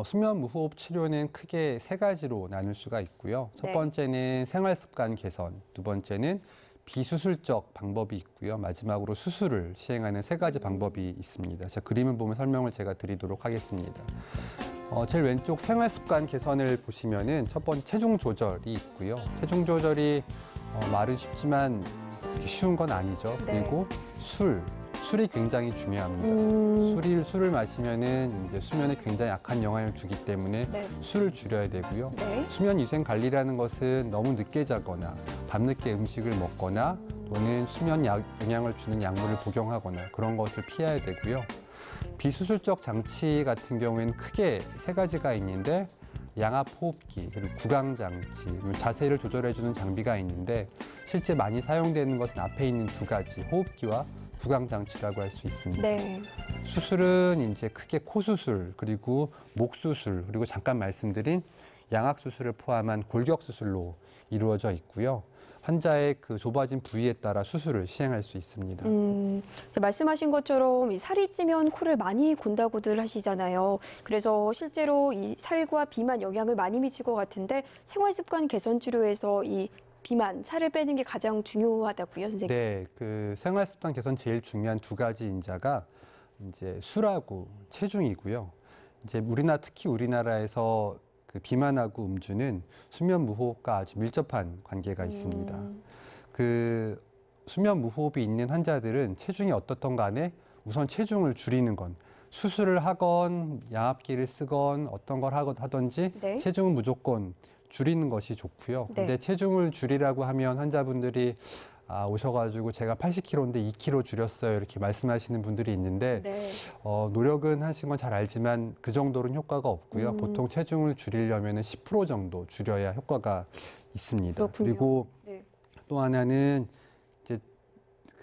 Speaker 2: 수면 무호흡 치료는 크게 세 가지로 나눌 수가 있고요. 첫
Speaker 1: 네.
Speaker 2: 번째는 생활습관 개선, 두 번째는 비수술적 방법이 있고요. 마지막으로 수술을 시행하는 세 가지 방법이 있습니다. 자, 그림을 보면 설명을 제가 드리도록 하겠습니다. 제일 왼쪽 생활습관 개선을 보시면은 첫 번째 체중 조절이 있고요. 체중 조절이 말은 쉽지만 이렇게 쉬운 건 아니죠.
Speaker 1: 네.
Speaker 2: 그리고 술, 술이 굉장히 중요합니다. 술을 마시면은 이제 수면에 굉장히 악한 영향을 주기 때문에
Speaker 1: 네.
Speaker 2: 술을 줄여야 되고요.
Speaker 1: 네.
Speaker 2: 수면 위생 관리라는 것은 너무 늦게 자거나 밤늦게 음식을 먹거나 또는 수면 영향을 주는 약물을 복용하거나 그런 것을 피해야 되고요. 비수술적 장치 같은 경우에는 크게 세 가지가 있는데 양압 호흡기, 그리고 구강 장치, 그리고 자세를 조절해주는 장비가 있는데 실제 많이 사용되는 것은 앞에 있는 두 가지, 호흡기와 구강 장치라고 할 수 있습니다.
Speaker 1: 네.
Speaker 2: 수술은 이제 크게 코 수술, 그리고 목 수술, 그리고 잠깐 말씀드린 양악 수술을 포함한 골격 수술로 이루어져 있고요. 환자의 그 좁아진 부위에 따라 수술을 시행할 수 있습니다.
Speaker 1: 말씀하신 것처럼 이 살이 찌면 코를 많이 곤다고들 하시잖아요. 그래서 실제로 이 살과 비만 영향을 많이 미칠 것 같은데 생활습관 개선 치료에서 이 비만, 살을 빼는 게 가장 중요하다고요, 선생님?
Speaker 2: 네, 그 생활습관 개선 제일 중요한 두 가지 인자가 이제 술하고 체중이고요. 이제 특히 우리나라에서 그 비만하고 음주는 수면 무호흡과 아주 밀접한 관계가 있습니다. 그 수면 무호흡이 있는 환자들은 체중이 어떻든 간에 우선 체중을 줄이는 건 수술을 하건 양압기를 쓰건 어떤 걸 하든지
Speaker 1: 네.
Speaker 2: 체중은 무조건 줄이는 것이 좋고요.
Speaker 1: 네.
Speaker 2: 근데 체중을 줄이라고 하면 환자분들이 오셔가지고 제가 80kg인데 2kg 줄였어요 이렇게 말씀하시는 분들이 있는데
Speaker 1: 네.
Speaker 2: 노력은 하신 건 잘 알지만 그 정도는 효과가 없고요. 보통 체중을 줄이려면 10% 정도 줄여야 효과가 있습니다.
Speaker 1: 그렇군요.
Speaker 2: 그리고
Speaker 1: 네.
Speaker 2: 또 하나는 이제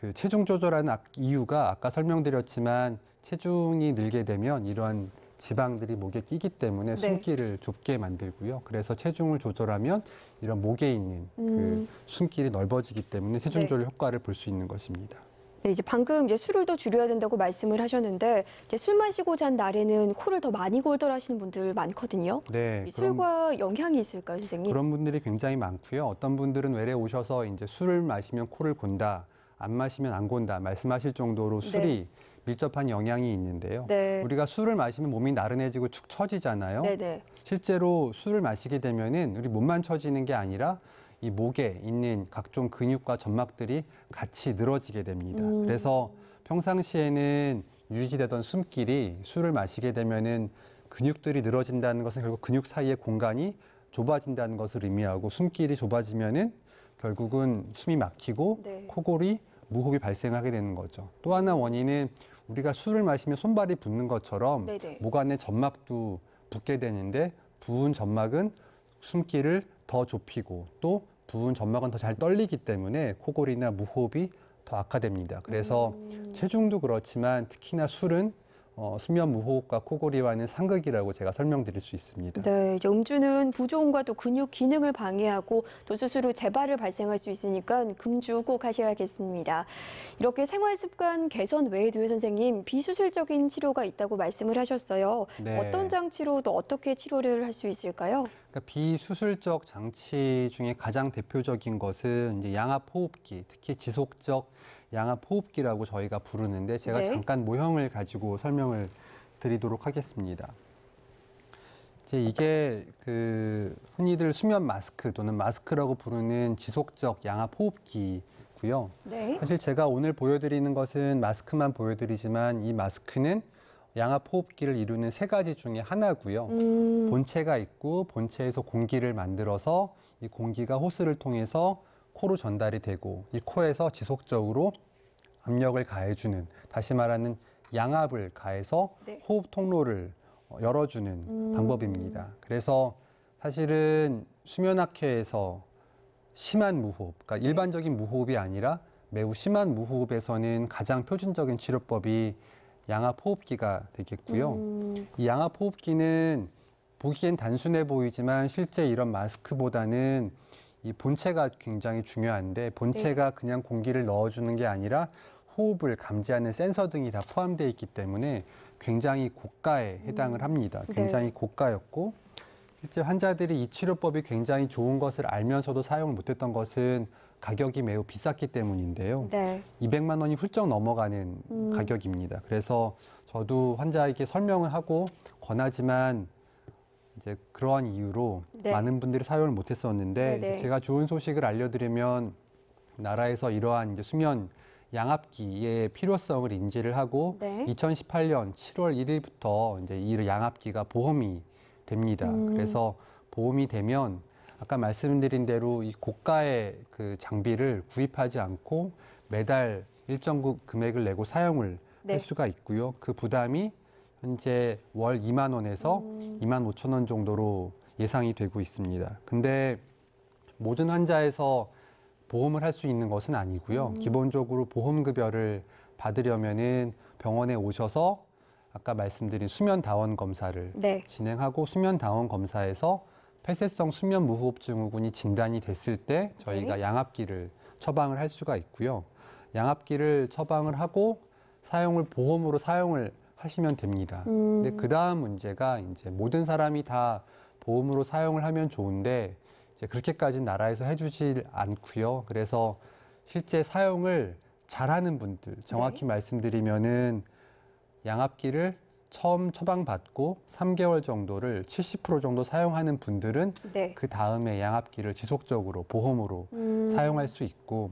Speaker 2: 그 체중 조절하는 이유가 아까 설명드렸지만 체중이 늘게 되면 이러한 지방들이 목에 끼기 때문에
Speaker 1: 네.
Speaker 2: 숨길을 좁게 만들고요. 그래서 체중을 조절하면 이런 목에 있는 그 숨길이 넓어지기 때문에 체중
Speaker 1: 네.
Speaker 2: 조절 효과를 볼 수 있는 것입니다.
Speaker 1: 네, 이제 방금 이제 술을 더 줄여야 된다고 말씀을 하셨는데 이제 술 마시고 잔 날에는 코를 더 많이 골더라시는 분들 많거든요.
Speaker 2: 네,
Speaker 1: 이 술과 영향이 있을까요, 선생님?
Speaker 2: 그런 분들이 굉장히 많고요. 어떤 분들은 외래 오셔서 이제 술을 마시면 코를 곤다, 안 마시면 안 곤다 말씀하실 정도로 술이 밀접한 영향이 있는데요.
Speaker 1: 네.
Speaker 2: 우리가 술을 마시면 몸이 나른해지고 축 처지잖아요.
Speaker 1: 네네.
Speaker 2: 실제로 술을 마시게 되면은 우리 몸만 처지는 게 아니라 이 목에 있는 각종 근육과 점막들이 같이 늘어지게 됩니다. 그래서 평상시에는 유지되던 숨길이 술을 마시게 되면은 근육들이 늘어진다는 것은 결국 근육 사이의 공간이 좁아진다는 것을 의미하고 숨길이 좁아지면은 결국은 숨이 막히고
Speaker 1: 네.
Speaker 2: 코골이, 무호흡이 발생하게 되는 거죠. 또 하나 원인은 우리가 술을 마시면 손발이 붓는 것처럼
Speaker 1: 네네.
Speaker 2: 목 안에 점막도 붓게 되는데 부은 점막은 숨길을 더 좁히고 또 부은 점막은 더 잘 떨리기 때문에 코골이나 무호흡이 더 악화됩니다. 그래서 체중도 그렇지만 특히나 술은 수면 무호흡과 코골이와는 상극이라고 제가 설명드릴 수 있습니다.
Speaker 1: 네, 이제 음주는 부종과 또 근육 기능을 방해하고 또 스스로 재발을 발생할 수 있으니까 금주 꼭 하셔야겠습니다. 이렇게 생활 습관 개선 외에도요, 선생님, 비수술적인 치료가 있다고 말씀을 하셨어요.
Speaker 2: 네.
Speaker 1: 어떤 장치로 또 어떻게 치료를 할 수 있을까요?
Speaker 2: 그러니까 비수술적 장치 중에 가장 대표적인 것은 이제 양압 호흡기, 특히 지속적 양압 호흡기라고 저희가 부르는데 제가
Speaker 1: 네.
Speaker 2: 잠깐 모형을 가지고 설명을 드리도록 하겠습니다. 이게 그 흔히들 수면 마스크 또는 마스크라고 부르는 지속적 양압 호흡기고요.
Speaker 1: 네.
Speaker 2: 사실 제가 오늘 보여드리는 것은 마스크만 보여드리지만 이 마스크는 양압 호흡기를 이루는 세 가지 중에 하나고요. 본체가 있고 본체에서 공기를 만들어서 이 공기가 호스를 통해서 코로 전달이 되고 이 코에서 지속적으로 압력을 가해주는, 다시 말하는 양압을 가해서
Speaker 1: 네.
Speaker 2: 호흡 통로를 열어주는 방법입니다. 그래서 사실은 수면학회에서 심한 무호흡, 그러니까 일반적인 무호흡이 아니라 매우 심한 무호흡에서는 가장 표준적인 치료법이 양압 호흡기가 되겠고요. 이 양압 호흡기는 보기엔 단순해 보이지만 실제 이런 마스크보다는 이 본체가 굉장히 중요한데 본체가 그냥 공기를 넣어주는 게 아니라 호흡을 감지하는 센서 등이 다 포함되어 있기 때문에 굉장히 고가에 해당을 합니다. 굉장히 고가였고 실제 환자들이 이 치료법이 굉장히 좋은 것을 알면서도 사용을 못했던 것은 가격이 매우 비쌌기 때문인데요.
Speaker 1: 네.
Speaker 2: 200만 원이 훌쩍 넘어가는 가격입니다. 그래서 저도 환자에게 설명을 하고 권하지만 이제 그러한 이유로
Speaker 1: 네.
Speaker 2: 많은 분들이 사용을 못했었는데
Speaker 1: 네네.
Speaker 2: 제가 좋은 소식을 알려드리면 나라에서 이러한 이제 수면 양압기의 필요성을 인지를 하고
Speaker 1: 네.
Speaker 2: 2018년 7월 1일부터 이제 이 양압기가 보험이 됩니다. 그래서 보험이 되면 아까 말씀드린 대로 이 고가의 그 장비를 구입하지 않고 매달 일정 금액을 내고 사용을
Speaker 1: 네.
Speaker 2: 할 수가 있고요. 그 부담이 현재 월 2만 원에서 2만 5천 원 정도로 예상이 되고 있습니다. 근데 모든 환자에서 보험을 할 수 있는 것은 아니고요. 기본적으로 보험급여를 받으려면은 병원에 오셔서 아까 말씀드린 수면다원 검사를
Speaker 1: 네.
Speaker 2: 진행하고 수면다원 검사에서 폐쇄성 수면 무호흡 증후군이 진단이 됐을 때 저희가
Speaker 1: 네.
Speaker 2: 양압기를 처방을 할 수가 있고요. 양압기를 처방을 하고 사용을 보험으로 사용을 하시면 됩니다. 근데 그 다음 문제가 이제 모든 사람이 다 보험으로 사용을 하면 좋은데 이제 그렇게까지 나라에서 해주질 않고요. 그래서 실제 사용을 잘하는 분들, 정확히 말씀드리면은 양압기를 처음 처방받고 3개월 정도를 70% 정도 사용하는 분들은
Speaker 1: 네.
Speaker 2: 그 다음에 양압기를 지속적으로 보험으로 사용할 수 있고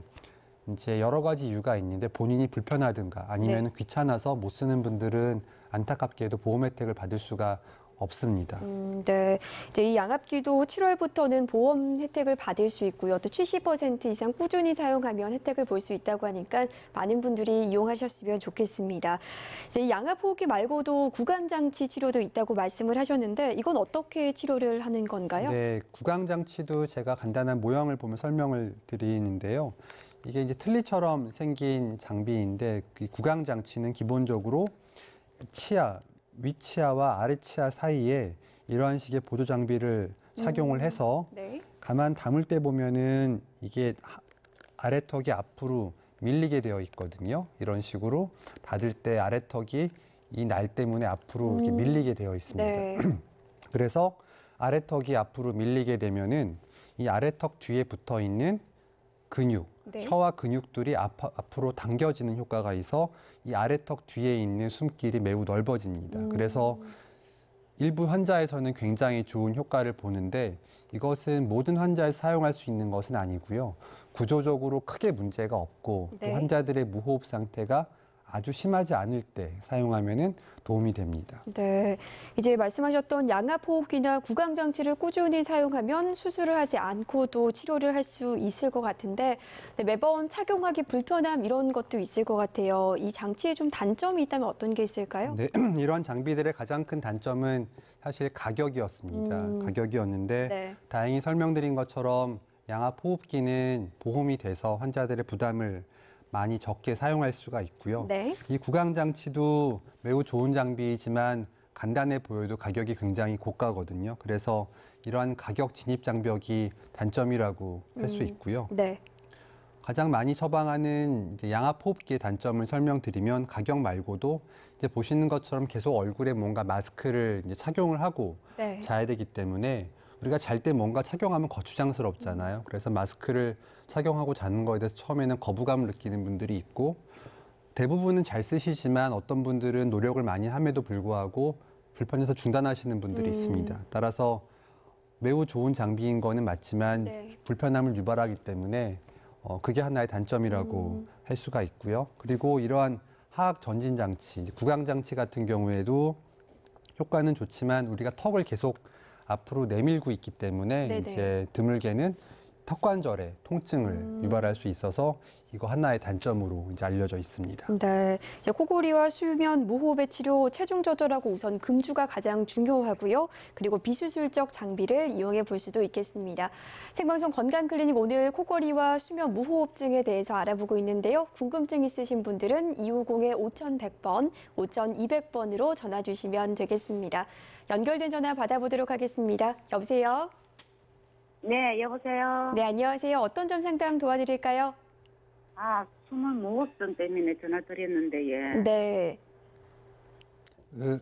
Speaker 2: 이제 여러 가지 이유가 있는데 본인이 불편하든가 아니면 귀찮아서 못 쓰는 분들은 안타깝게도 보험 혜택을 받을 수가 없습니다.
Speaker 1: 네. 이제 이 양압기도 7월부터는 보험 혜택을 받을 수 있고요. 또 70% 이상 꾸준히 사용하면 혜택을 볼 수 있다고 하니까 많은 분들이 이용하셨으면 좋겠습니다. 이제 이 양압호흡기 말고도 구강장치 치료도 있다고 말씀을 하셨는데 이건 어떻게 치료를 하는 건가요?
Speaker 2: 네, 구강장치도 제가 간단한 모형을 보면 설명을 드리는데요. 이게 이제 틀니처럼 생긴 장비인데 이 구강장치는 기본적으로 치아, 위치아와 아래치아 사이에 이러한 식의 보조 장비를 착용을 해서
Speaker 1: 네.
Speaker 2: 가만 담을 때 보면은 이게 아래턱이 앞으로 밀리게 되어 있거든요. 이런 식으로 닫을 때 아래턱이 이 날 때문에 앞으로 이렇게 밀리게 되어 있습니다.
Speaker 1: 네.
Speaker 2: 그래서 아래턱이 앞으로 밀리게 되면은 이 아래턱 뒤에 붙어 있는 근육,
Speaker 1: 네.
Speaker 2: 혀와 근육들이 앞으로 당겨지는 효과가 있어 이 아래턱 뒤에 있는 숨길이 매우 넓어집니다. 그래서 일부 환자에서는 굉장히 좋은 효과를 보는데 이것은 모든 환자에 사용할 수 있는 것은 아니고요. 구조적으로 크게 문제가 없고
Speaker 1: 네.
Speaker 2: 또 환자들의 무호흡 상태가 아주 심하지 않을 때 사용하면은 도움이 됩니다.
Speaker 1: 네. 이제 말씀하셨던 양압호흡기나 구강장치를 꾸준히 사용하면 수술을 하지 않고도 치료를 할 수 있을 것 같은데 매번 착용하기 불편함 이런 것도 있을 것 같아요. 이 장치에 좀 단점이 있다면 어떤 게 있을까요?
Speaker 2: 네, 이러한 장비들의 가장 큰 단점은 사실 가격이었습니다. 가격이었는데
Speaker 1: 네.
Speaker 2: 다행히 설명드린 것처럼 양압호흡기는 보험이 돼서 환자들의 부담을 많이 적게 사용할 수가 있고요.
Speaker 1: 네.
Speaker 2: 이 구강장치도 매우 좋은 장비이지만 간단해 보여도 가격이 굉장히 고가거든요. 그래서 이러한 가격 진입 장벽이 단점이라고 할 수 있고요.
Speaker 1: 네.
Speaker 2: 가장 많이 처방하는 이제 양압호흡기의 단점을 설명드리면 가격 말고도 이제 보시는 것처럼 계속 얼굴에 뭔가 마스크를 이제 착용을 하고
Speaker 1: 네.
Speaker 2: 자야 되기 때문에 우리가 잘 때 뭔가 착용하면 거추장스럽잖아요. 그래서 마스크를 착용하고 자는 거에 대해서 처음에는 거부감을 느끼는 분들이 있고 대부분은 잘 쓰시지만 어떤 분들은 노력을 많이 함에도 불구하고 불편해서 중단하시는 분들이 있습니다. 따라서 매우 좋은 장비인 거는 맞지만
Speaker 1: 네.
Speaker 2: 불편함을 유발하기 때문에 그게 하나의 단점이라고 할 수가 있고요. 그리고 이러한 하악 전진 장치, 구강 장치 같은 경우에도 효과는 좋지만 우리가 턱을 계속 앞으로 내밀고 있기 때문에
Speaker 1: 네네.
Speaker 2: 이제 드물게는 턱관절에 통증을 유발할 수 있어서 이거 하나의 단점으로 이제 알려져 있습니다.
Speaker 1: 네, 이제 코골이와 수면 무호흡의 치료 체중 조절하고 우선 금주가 가장 중요하고요. 그리고 비수술적 장비를 이용해 볼 수도 있겠습니다. 생방송 건강클리닉 오늘 코골이와 수면 무호흡증에 대해서 알아보고 있는데요. 궁금증 있으신 분들은 250-5100번, 5200번으로 전화 주시면 되겠습니다. 연결된 전화 받아보도록 하겠습니다. 여보세요?
Speaker 5: 네, 여보세요.
Speaker 1: 네, 안녕하세요. 어떤 점 상담 도와드릴까요?
Speaker 5: 아, 숨은 무호흡증 때문에 전화 드렸는데, 예.
Speaker 1: 네.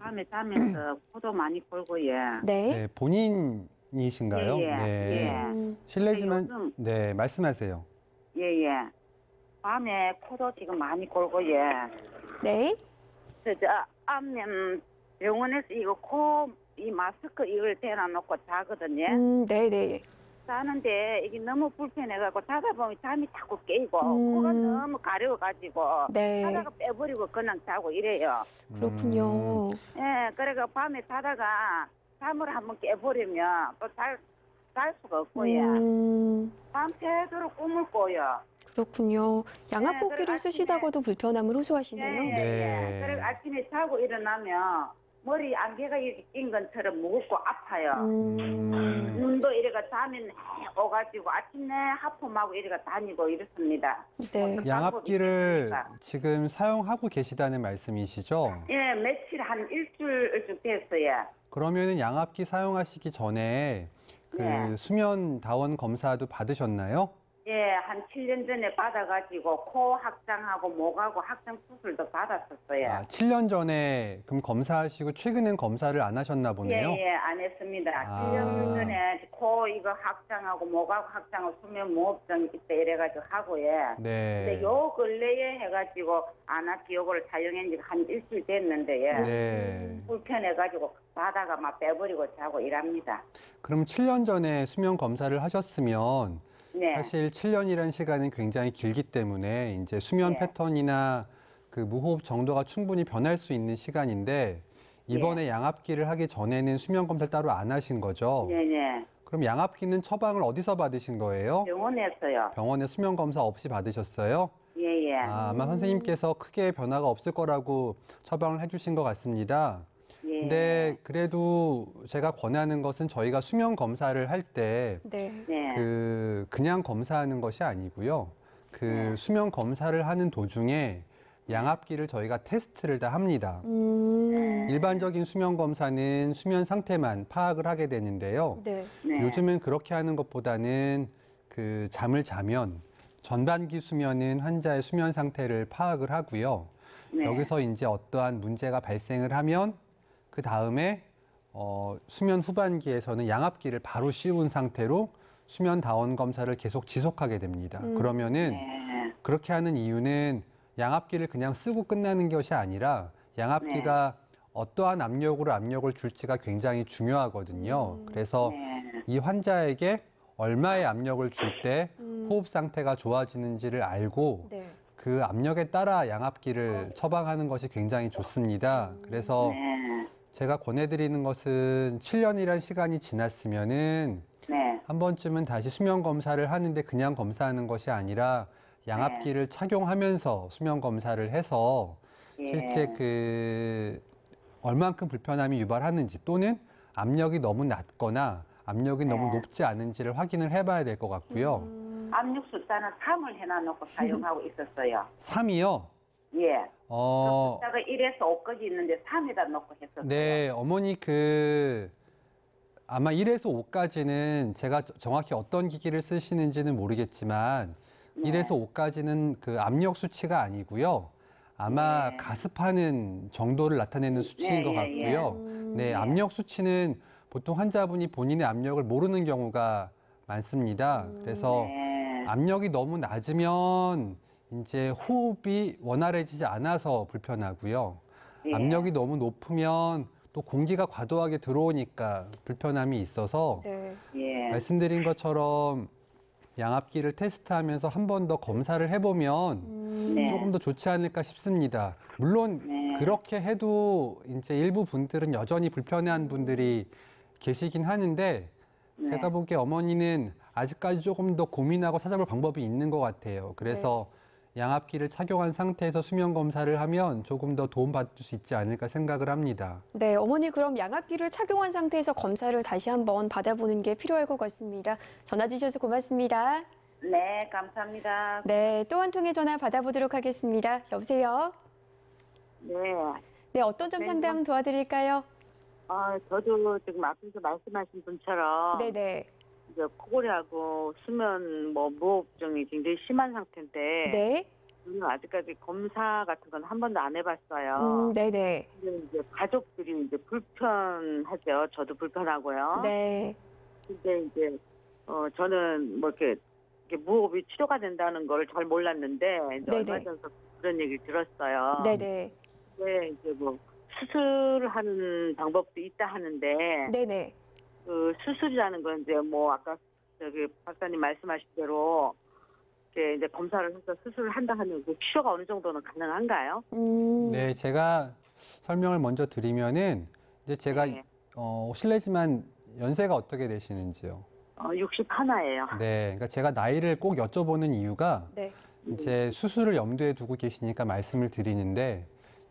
Speaker 5: 밤에 자면서 코도 많이 골고, 예.
Speaker 1: 네.
Speaker 2: 네, 본인이신가요?
Speaker 5: 예, 예.
Speaker 2: 네.
Speaker 5: 예.
Speaker 2: 실례지만
Speaker 5: 요즘-
Speaker 2: 네, 말씀하세요.
Speaker 5: 예, 예. 밤에 코도 지금 많이 골고, 예.
Speaker 1: 네.
Speaker 5: 암염 병원에서 이거 이 마스크 이걸 대놔놓고 자거든요.
Speaker 1: 네네.
Speaker 4: 자는데 이게 너무 불편해갖고 자다 보면 잠이 자꾸 깨고 코가 너무 가려워가지고
Speaker 1: 네.
Speaker 4: 자다가 빼버리고 그냥 자고 이래요.
Speaker 1: 그렇군요.
Speaker 4: 예, 그래가 밤에 자다가 잠을 한번 깨버리면 또 잘 수가 없고요. 밤새도록 꿈을 꿔요.
Speaker 1: 그렇군요. 양압복기를
Speaker 4: 그리고
Speaker 1: 쓰시다가도 불편함을 호소하시네요.
Speaker 4: 예.
Speaker 2: 네.
Speaker 4: 그리고 아침에 자고 일어나면 머리 안개가 낀 것처럼 무겁고 아파요. 눈도 이래가 잠이 오가지고 아침에 하품하고 이래가 다니고 이렇습니다.
Speaker 1: 네.
Speaker 2: 양압기를 지금 사용하고 계시다는 말씀이시죠?
Speaker 4: 예, 며칠 한 일주일쯤 됐어요.
Speaker 2: 그러면은 양압기 사용하시기 전에 그
Speaker 4: 네.
Speaker 2: 수면 다원 검사도 받으셨나요?
Speaker 4: 예, 한 7년 전에 받아가지고 코 확장하고 목하고 확장 수술도 받았었어요.
Speaker 2: 아, 7년 전에 그럼 검사하시고 최근엔 검사를 안 하셨나 보네요.
Speaker 4: 예, 안 했습니다.
Speaker 2: 아.
Speaker 4: 7년 전에 코 이거 확장하고 목하고 확장하고 수면 무호흡증 있다 이래가지고 하고요.
Speaker 2: 네.
Speaker 4: 근데 요 근래에 해가지고 안압기 요거를 사용한 지가 한 일주일 됐는데
Speaker 2: 네.
Speaker 4: 불편해가지고 바다가 막 빼버리고 자고 이랍니다.
Speaker 2: 그럼 7년 전에 수면 검사를 하셨으면
Speaker 4: 네.
Speaker 2: 사실 7년이라는 시간은 굉장히 길기 때문에 이제 수면
Speaker 4: 네.
Speaker 2: 패턴이나 그 무호흡 정도가 충분히 변할 수 있는 시간인데 이번에 양압기를 하기 전에는 수면 검사를 따로 안 하신 거죠?
Speaker 4: 네네.
Speaker 2: 그럼 양압기는 처방을 어디서 받으신 거예요?
Speaker 4: 병원에서요.
Speaker 2: 병원에 수면 검사 없이 받으셨어요?
Speaker 4: 예예.
Speaker 2: 아, 아마 선생님께서 크게 변화가 없을 거라고 처방을 해주신 것 같습니다.
Speaker 4: 예.
Speaker 2: 근데 그래도 제가 권하는 것은 저희가 수면 검사를 할 때
Speaker 1: 네.
Speaker 4: 네.
Speaker 2: 그냥 검사하는 것이 아니고요. 그 수면 검사를 하는 도중에 양압기를 저희가 테스트를 다 합니다. 일반적인 수면 검사는 수면 상태만 파악을 하게 되는데요.
Speaker 1: 네.
Speaker 4: 네.
Speaker 2: 요즘은 그렇게 하는 것보다는 그 잠을 자면 전반기 수면은 환자의 수면 상태를 파악을 하고요.
Speaker 4: 네.
Speaker 2: 여기서 이제 어떠한 문제가 발생을 하면 그 다음에 수면 후반기에서는 양압기를 바로 씌운 상태로 수면 다원 검사를 계속 지속하게 됩니다. 그러면은
Speaker 4: 네.
Speaker 2: 그렇게 하는 이유는 양압기를 그냥 쓰고 끝나는 것이 아니라 양압기가 어떠한 압력으로 압력을 줄지가 굉장히 중요하거든요. 그래서
Speaker 4: 네.
Speaker 2: 이 환자에게 얼마의 압력을 줄 때 호흡 상태가 좋아지는지를 알고
Speaker 1: 네.
Speaker 2: 그 압력에 따라 양압기를 처방하는 것이 굉장히 좋습니다. 그래서
Speaker 4: 네.
Speaker 2: 제가 권해드리는 것은 7년이란 시간이 지났으면은
Speaker 4: 네.
Speaker 2: 한 번쯤은 다시 수면 검사를 하는데 그냥 검사하는 것이 아니라 양압기를 착용하면서 수면 검사를 해서 실제 그 얼만큼 불편함이 유발하는지 또는 압력이 너무 낮거나 압력이 너무 높지 않은지를 확인을 해봐야 될 것 같고요.
Speaker 4: 압력 숫자는 3을 해놔놓고 사용하고 있었어요.
Speaker 2: 3이요?
Speaker 4: 예.
Speaker 2: 어,
Speaker 4: 숫자가 1에서 5까지 있는데 3에다 놓고 했었어요.
Speaker 2: 네, 어머니 아마 1에서 5까지는 제가 정확히 어떤 기기를 쓰시는지는 모르겠지만 1에서 5까지는 그 압력 수치가 아니고요. 아마 가습하는 정도를 나타내는 수치인 것 같고요. 네, 압력 수치는 보통 환자분이 본인의 압력을 모르는 경우가 많습니다. 그래서 압력이 너무 낮으면 이제 호흡이 원활해지지 않아서 불편하고요. 압력이 너무 높으면 또 공기가 과도하게 들어오니까 불편함이 있어서
Speaker 1: 네.
Speaker 4: 예.
Speaker 2: 말씀드린 것처럼 양압기를 테스트하면서 한 번 더 검사를 해보면
Speaker 4: 네.
Speaker 2: 조금 더 좋지 않을까 싶습니다. 물론 그렇게 해도 이제 일부 분들은 여전히 불편해한 분들이 계시긴 하는데 제가 보기에 어머니는 아직까지 조금 더 고민하고 찾아볼 방법이 있는 것 같아요. 그래서 양압기를 착용한 상태에서 수면 검사를 하면 조금 더 도움받을 수 있지 않을까 생각을 합니다.
Speaker 1: 네, 어머니 그럼 양압기를 착용한 상태에서 검사를 다시 한번 받아보는 게 필요할 것 같습니다. 전화 주셔서 고맙습니다.
Speaker 4: 네, 감사합니다.
Speaker 1: 네, 또 한 통의 전화 받아보도록 하겠습니다. 여보세요?
Speaker 4: 네.
Speaker 1: 네, 어떤 점 상담 도와드릴까요?
Speaker 4: 저도 지금 앞에서 말씀하신 분처럼
Speaker 1: 네네.
Speaker 4: 이제 코골이하고 수면 무호흡증이 굉장히 심한 상태인데
Speaker 1: 네.
Speaker 4: 저는 아직까지 검사 같은 건 한 번도 안 해봤어요.
Speaker 1: 네네.
Speaker 4: 근데 이제 가족들이 이제 불편하죠. 저도 불편하고요.
Speaker 1: 네.
Speaker 4: 근데 이제 저는 뭐 이렇게 무호흡이 치료가 된다는 걸 잘 몰랐는데 이제
Speaker 1: 네네.
Speaker 4: 얼마 전에 그런 얘기를 들었어요.
Speaker 1: 네네.
Speaker 4: 근데 이제 뭐 수술하는 방법도 있다 하는데
Speaker 1: 네네.
Speaker 4: 그 수술이라는 건 이제 뭐 아까
Speaker 6: 저기 박사님 말씀하신 대로 이제 검사를 해서 수술을 한다 하면 그 치료가 어느 정도는 가능한가요?
Speaker 2: 네, 제가 설명을 먼저 드리면은 이제 제가
Speaker 6: 네.
Speaker 2: 실례지만 연세가 어떻게 되시는지요?
Speaker 6: 61예요.
Speaker 2: 네, 그러니까 제가 나이를 꼭 여쭤보는 이유가
Speaker 1: 네.
Speaker 2: 이제 수술을 염두에 두고 계시니까 말씀을 드리는데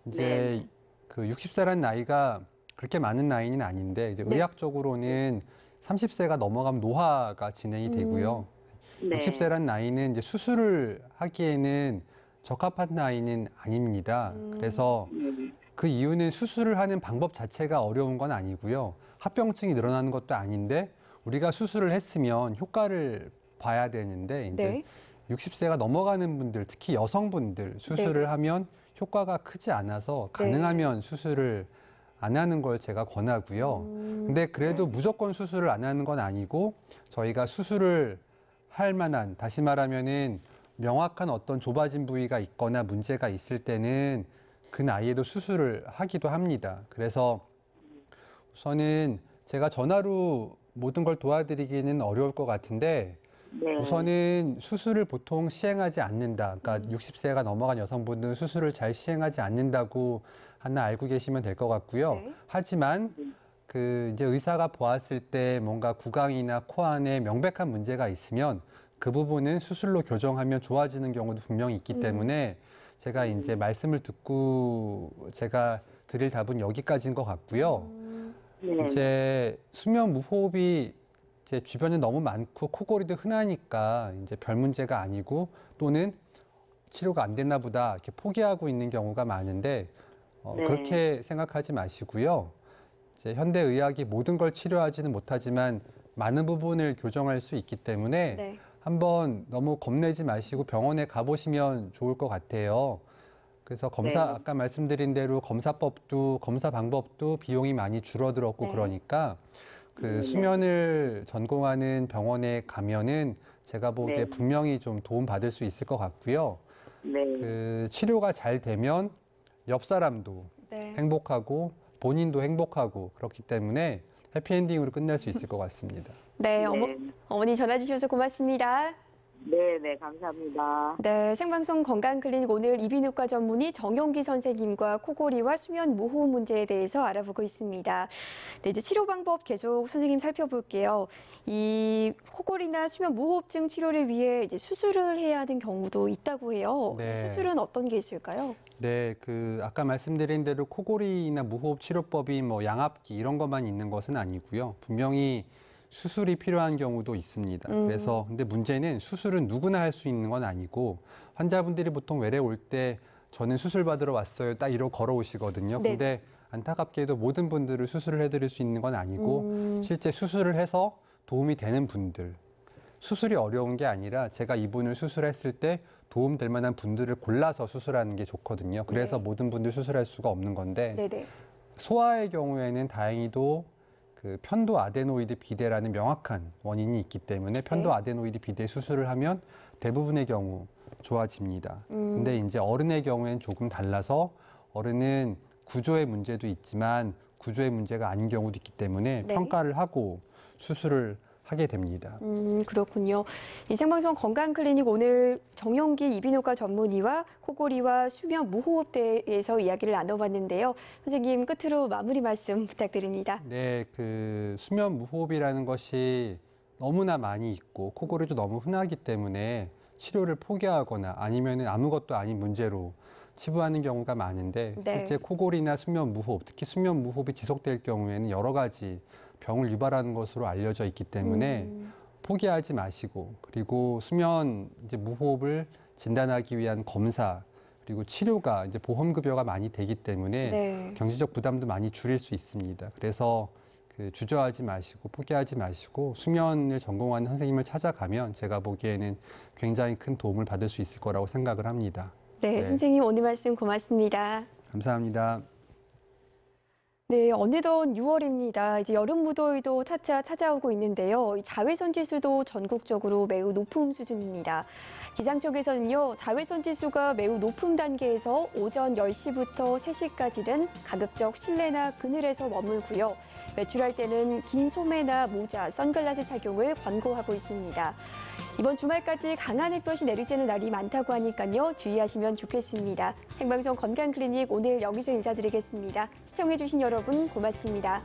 Speaker 2: 이제 그 60세란 나이가 그렇게 많은 나이는 아닌데 이제
Speaker 1: 네.
Speaker 2: 의학적으로는 30세가 넘어가면 노화가 진행이 되고요.
Speaker 6: 네.
Speaker 2: 60세란 나이는 이제 수술을 하기에는 적합한 나이는 아닙니다. 그래서 그 이유는 수술을 하는 방법 자체가 어려운 건 아니고요. 합병증이 늘어나는 것도 아닌데 우리가 수술을 했으면 효과를 봐야 되는데 이제
Speaker 1: 네.
Speaker 2: 60세가 넘어가는 분들, 특히 여성분들 수술을
Speaker 1: 네.
Speaker 2: 하면 효과가 크지 않아서 가능하면 수술을 안 하는 걸 제가 권하고요. 근데 그래도 무조건 수술을 안 하는 건 아니고 저희가 수술을 할 만한, 다시 말하면은 명확한 어떤 좁아진 부위가 있거나 문제가 있을 때는 그 나이에도 수술을 하기도 합니다. 그래서 우선은 제가 전화로 모든 걸 도와드리기는 어려울 것 같은데
Speaker 6: 네.
Speaker 2: 우선은 수술을 보통 시행하지 않는다. 그러니까 60세가 넘어간 여성분들은 수술을 잘 시행하지 않는다고 하나 알고 계시면 될 것 같고요.
Speaker 1: 네.
Speaker 2: 하지만 그 이제 의사가 보았을 때 뭔가 구강이나 코 안에 명백한 문제가 있으면 그 부분은 수술로 교정하면 좋아지는 경우도 분명히 있기 때문에 제가 이제 말씀을 듣고 제가 드릴 답은 여기까지인 것 같고요.
Speaker 6: 네.
Speaker 2: 이제 수면 무호흡이 이제 주변에 너무 많고 코골이도 흔하니까 이제 별 문제가 아니고 또는 치료가 안 됐나 보다 이렇게 포기하고 있는 경우가 많은데
Speaker 6: 네.
Speaker 2: 그렇게 생각하지 마시고요. 이제 현대 의학이 모든 걸 치료하지는 못하지만 많은 부분을 교정할 수 있기 때문에
Speaker 1: 네.
Speaker 2: 한번 너무 겁내지 마시고 병원에 가보시면 좋을 것 같아요. 그래서 검사,
Speaker 6: 네.
Speaker 2: 아까 말씀드린 대로 검사법도, 검사 방법도 비용이 많이 줄어들었고
Speaker 1: 네.
Speaker 2: 그러니까 그 수면을 전공하는 병원에 가면은 제가 보기에
Speaker 6: 네.
Speaker 2: 분명히 좀 도움 받을 수 있을 것 같고요.
Speaker 6: 네.
Speaker 2: 그 치료가 잘 되면 옆 사람도
Speaker 1: 네.
Speaker 2: 행복하고 본인도 행복하고 그렇기 때문에 해피엔딩으로 끝낼 수 있을 것 같습니다.
Speaker 1: 네,
Speaker 6: 네.
Speaker 1: 어머니 전화 주셔서 고맙습니다.
Speaker 6: 네, 네, 감사합니다.
Speaker 1: 네, 생방송 건강클리닉 오늘 이비인후과 전문의 정용기 선생님과 코골이와 수면 무호흡 문제에 대해서 알아보고 있습니다. 네, 이제 치료 방법 계속 선생님 살펴볼게요. 이 코골이나 수면 무호흡증 치료를 위해 이제 수술을 해야 하는 경우도 있다고 해요.
Speaker 2: 네.
Speaker 1: 수술은 어떤 게 있을까요?
Speaker 2: 네, 그 아까 말씀드린 대로 코골이나 무호흡 치료법이 뭐 양압기 이런 것만 있는 것은 아니고요. 분명히 수술이 필요한 경우도 있습니다. 그래서 근데 문제는 수술은 누구나 할 수 있는 건 아니고 환자분들이 보통 외래 올 때 저는 수술 받으러 왔어요. 딱 이러고 걸어오시거든요.
Speaker 1: 네.
Speaker 2: 근데 안타깝게도 모든 분들을 수술을 해드릴 수 있는 건 아니고 실제 수술을 해서 도움이 되는 분들, 수술이 어려운 게 아니라 제가 이분을 수술했을 때 도움될 만한 분들을 골라서 수술하는 게 좋거든요. 그래서
Speaker 1: 네.
Speaker 2: 모든 분들 수술할 수가 없는 건데
Speaker 1: 네네.
Speaker 2: 소아의 경우에는 다행히도 그 편도 아데노이드 비대라는 명확한 원인이 있기 때문에 편도
Speaker 1: 네.
Speaker 2: 아데노이드 비대 수술을 하면 대부분의 경우 좋아집니다. 근데 이제 어른의 경우에는 조금 달라서 어른은 구조의 문제도 있지만 구조의 문제가 아닌 경우도 있기 때문에
Speaker 1: 네.
Speaker 2: 평가를 하고 수술을 하게 됩니다.
Speaker 1: 그렇군요. 이 생방송 건강클리닉 오늘 정용기 이비인후과 전문의와 코골이와 수면 무호흡에 대해서 이야기를 나눠봤는데요. 선생님 끝으로 마무리 말씀 부탁드립니다.
Speaker 2: 네, 그 수면 무호흡이라는 것이 너무나 많이 있고 코골이도 너무 흔하기 때문에 치료를 포기하거나 아니면 아무것도 아닌 문제로 치부하는 경우가 많은데
Speaker 1: 네.
Speaker 2: 실제 코골이나 수면 무호흡, 특히 수면 무호흡이 지속될 경우에는 여러 가지 병을 유발하는 것으로 알려져 있기 때문에 포기하지 마시고 그리고 수면 이제 무호흡을 진단하기 위한 검사 그리고 치료가 이제 보험급여가 많이 되기 때문에
Speaker 1: 네.
Speaker 2: 경제적 부담도 많이 줄일 수 있습니다. 그래서 그 주저하지 마시고 포기하지 마시고 수면을 전공하는 선생님을 찾아가면 제가 보기에는 굉장히 큰 도움을 받을 수 있을 거라고 생각을 합니다.
Speaker 1: 네,
Speaker 2: 네.
Speaker 1: 선생님 오늘 말씀 고맙습니다.
Speaker 2: 감사합니다.
Speaker 1: 네, 어느덧 6월입니다. 이제 여름 무더위도 차차 찾아오고 있는데요. 이 자외선 지수도 전국적으로 매우 높은 수준입니다. 기상 쪽에서는요, 자외선 지수가 매우 높은 단계에서 오전 10시부터 3시까지는 가급적 실내나 그늘에서 머물고요. 외출할 때는 긴 소매나 모자, 선글라스 착용을 권고하고 있습니다. 이번 주말까지 강한 햇볕이 내리쬐는 날이 많다고 하니까요. 주의하시면 좋겠습니다. 생방송 건강클리닉 오늘 여기서 인사드리겠습니다. 시청해주신 여러분 고맙습니다.